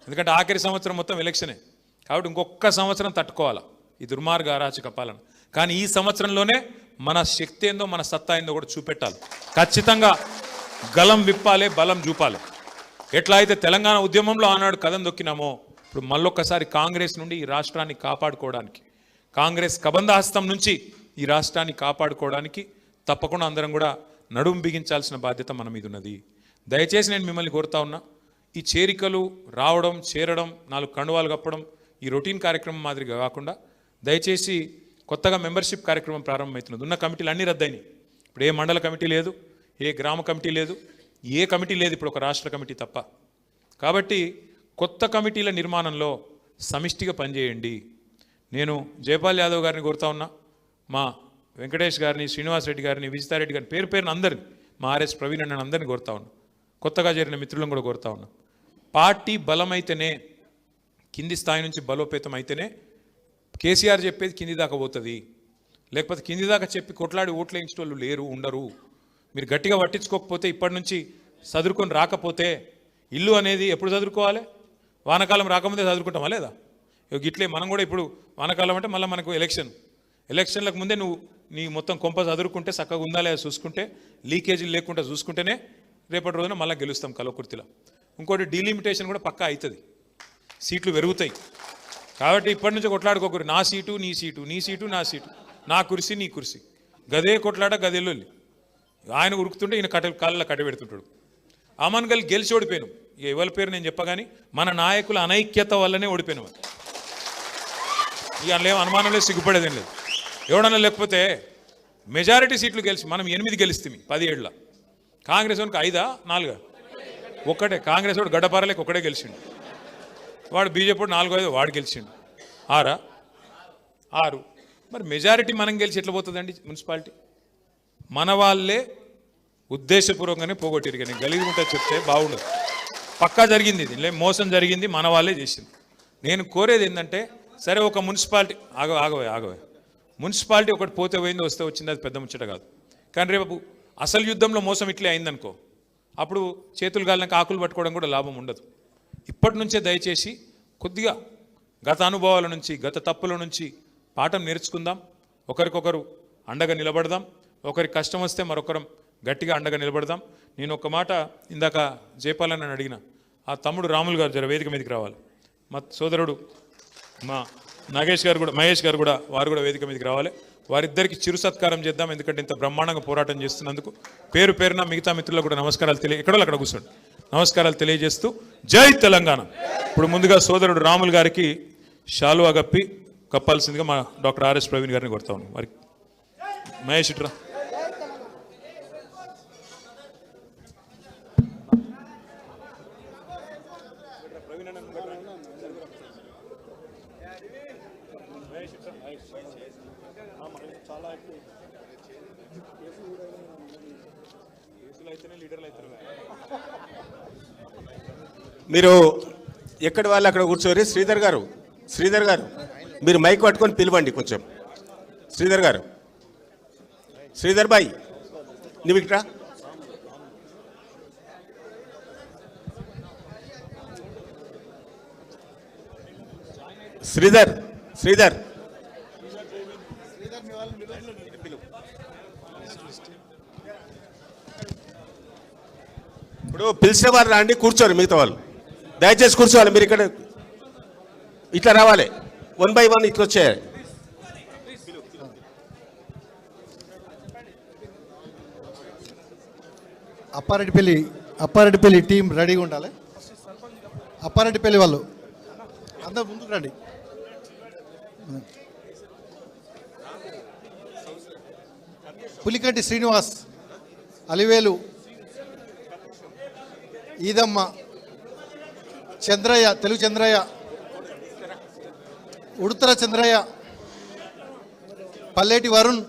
ఎందుకంటే ఆఖరి సంవత్సరం మొత్తం ఎలక్షనే కాబట్టి ఇంకొక సంవత్సరం తట్టుకోవాలా ఈ దుర్మార్గ అరాచక పాలన. కానీ ఈ సంవత్సరంలోనే మన శక్తి ఏందో, మన సత్తా ఏందో కూడా చూపెట్టాలి. ఖచ్చితంగా గలం విప్పాలి, బలం చూపాలి. ఎట్లా అయితే తెలంగాణ ఉద్యమంలో ఆనాడు కదం దొక్కినామో, ఇప్పుడు మళ్ళొక్కసారి కాంగ్రెస్ నుండి ఈ రాష్ట్రాన్ని కాపాడుకోవడానికి, కాంగ్రెస్ కబంధహస్తం నుంచి ఈ రాష్ట్రాన్ని కాపాడుకోవడానికి తప్పకుండా అందరం కూడా నడుము బిగించాల్సిన బాధ్యత మన మీద ఉన్నది. దయచేసి నేను మిమ్మల్ని కోరుతా ఉన్నా, ఈ చేరికలు రావడం, చేరడం, 4 కండువాలు కప్పడం, ఈ రొటీన్ కార్యక్రమం మాదిరిగా కాకుండా దయచేసి కొత్తగా మెంబర్షిప్ కార్యక్రమం ప్రారంభమవుతున్నది. ఉన్న కమిటీలు అన్నీ రద్దయినాయి. ఇప్పుడు ఏ మండల కమిటీ లేదు, ఏ గ్రామ కమిటీ లేదు, ఏ కమిటీ లేదు, ఇప్పుడు ఒక రాష్ట్ర కమిటీ తప్ప. కాబట్టి కొత్త కమిటీల నిర్మాణంలో సమిష్టిగా పనిచేయండి. నేను జయపాల్ యాదవ్ గారిని కోరుతా ఉన్నా, మా వెంకటేష్ గారిని, శ్రీనివాస్ రెడ్డి గారిని, విజితారెడ్డి గారిని, పేరు పేరున అందరిని, మా ఆర్ఎస్ ప్రవీణ్ అన్న అందరినీ కోరుతా ఉన్నా, కొత్తగా చేరిన మిత్రులను కూడా కోరుతా ఉన్నా. పార్టీ బలమైతేనే, కింది స్థాయి నుంచి బలోపేతం అయితేనే కేసీఆర్ చెప్పేది కింది దాకా పోతుంది. లేకపోతే కింది దాకా చెప్పి కొట్లాడి ఓట్లు వేయించిన వాళ్ళు లేరు, ఉండరు. మీరు గట్టిగా పట్టించుకోకపోతే, ఇప్పటి నుంచి చదువుకొని రాకపోతే, ఇల్లు అనేది ఎప్పుడు చదువుకోవాలి? వానాకాలం రాకముందే చదువుకుంటామా లేదా? ఇట్లే మనం కూడా ఇప్పుడు వానాకాలం అంటే మళ్ళీ మనకు ఎలక్షన్లకు ముందే నువ్వు నీ మొత్తం కొంప చదువుకుంటే, చక్కగా ఉందా లేదా చూసుకుంటే, లీకేజీలు లేకుండా చూసుకుంటేనే రేపటి రోజున మళ్ళీ గెలుస్తాం కల్వకుర్తిలో. ఇంకోటి డీలిమిటేషన్ కూడా పక్కా అవుతుంది, సీట్లు పెరుగుతాయి. కాబట్టి ఇప్పటి నుంచి కొట్లాడుకోకూరు, నా సీటు నీ సీటు, నీ సీటు నా సీటు, నా కుర్సీ నీ కుర్సీ, గదే కొట్లాట గదేళ్ళు. ఆయన ఉరుకుతుంటే ఈయన కాళ్ళ కట్టబెడుతుంటాడు. అమన్గల్ గెలిచి ఓడిపోయాను. ఇక ఎవరి పేరు నేను చెప్పగాని మన నాయకుల అనైక్యత వల్లనే ఓడిపోయాను. ఇక అందులో ఏం అనుమానం లేదు, సిగ్గుపడేదేం లేదు. ఎవడన్నా లేకపోతే మెజారిటీ సీట్లు గెలిచి మనం 8 గెలిస్తే 10 ఏళ్ళ, కాంగ్రెస్ వానికి 5 4 ఒక్కటే. కాంగ్రెస్ వాడు గడ్డపారలేక ఒక్కడే గెలిచిండు. వాడు బీజేపీ 4-5 వాడు గెలిచిండు 6 మరి మెజారిటీ మనం గెలిచి ఎట్లా పోతుందండి మున్సిపాలిటీ? మన వాళ్ళే ఉద్దేశపూర్వకంగానే పోగొట్టిరు. కానీ గలీజుంటే చెప్తే బాగుండదు. పక్కా జరిగింది, ఇది మోసం జరిగింది, మన వాళ్ళే చేసింది. నేను కోరేది ఏంటంటే, సరే ఒక మున్సిపాలిటీ ఆగవే మున్సిపాలిటీ ఒకటి పోతే పోయింది, వస్తే వచ్చింది, అది పెద్ద ముచ్చట కాదు. కానీ రేపు అసలు యుద్ధంలో మోసం ఇట్లే అయిందనుకో, అప్పుడు చేతులు గాలినాక ఆకులు పట్టుకోవడం కూడా లాభం ఉండదు. ఇప్పటి నుంచే దయచేసి కొద్దిగా గత అనుభవాల నుంచి, గత తప్పుల నుంచి పాఠం నేర్చుకుందాం. ఒకరికొకరు అండగా నిలబడదాం. ఒకరికి కష్టం వస్తే మరొకరం గట్టిగా అండగా నిలబడదాం. నేను ఒక మాట ఇందాక జయపాలని అని అడిగిన, ఆ తమ్ముడు రాములు గారు జర వేదిక మీదకి రావాలి. మా సోదరుడు మా మహేష్ గారు కూడా వారు కూడా వేదిక మీదకి రావాలి. వారిద్దరికి చిరు సత్కారం చేద్దాం. ఎందుకంటే ఇంత బ్రహ్మాండంగా పోరాటం చేస్తున్నందుకు పేరున మిగతా మిత్రులకు కూడా నమస్కారాలు ఎక్కడో అక్కడ కూర్చోండి, నమస్కారాలు తెలియజేస్తూ జై తెలంగాణ. ఇప్పుడు ముందుగా సోదరుడు రాములు గారికి శాలువా కప్పాల్సిందిగా మా డాక్టర్ ఆర్ఎస్ ప్రవీణ్ గారిని కొడతా ఉన్నాం. వారికి మహేష్ ఇట్రా. మీరు ఎక్కడి వాళ్ళు అక్కడ కూర్చోరి. శ్రీధర్ గారు మీరు మైక్ పట్టుకొని పిలవండి కొంచెం. శ్రీధర్ బాయ్ నువ్వు ఇక్కడ. శ్రీధర్ ఇప్పుడు పిలిచిన వారు రండి, కూర్చోరు. మిగతా వాళ్ళు దయచేసి కూర్చోవాలి. మీరు ఇక్కడ ఇట్లా రావాలి, 1 by 1 ఇట్లా వచ్చేయాలి. అప్పారెడ్డిపల్లి టీం రెడీగా ఉండాలి. అప్పారెడ్డిపల్లి వాళ్ళు అందరూ ముందుకు రండి. పులికంటి శ్రీనివాస్, అలివేలు, ఈదమ్మ, చంద్రయ్య, తెలుగు చంద్రయ్య, ఉడుతర చంద్రయ్య, పల్లేటి వరుణ్,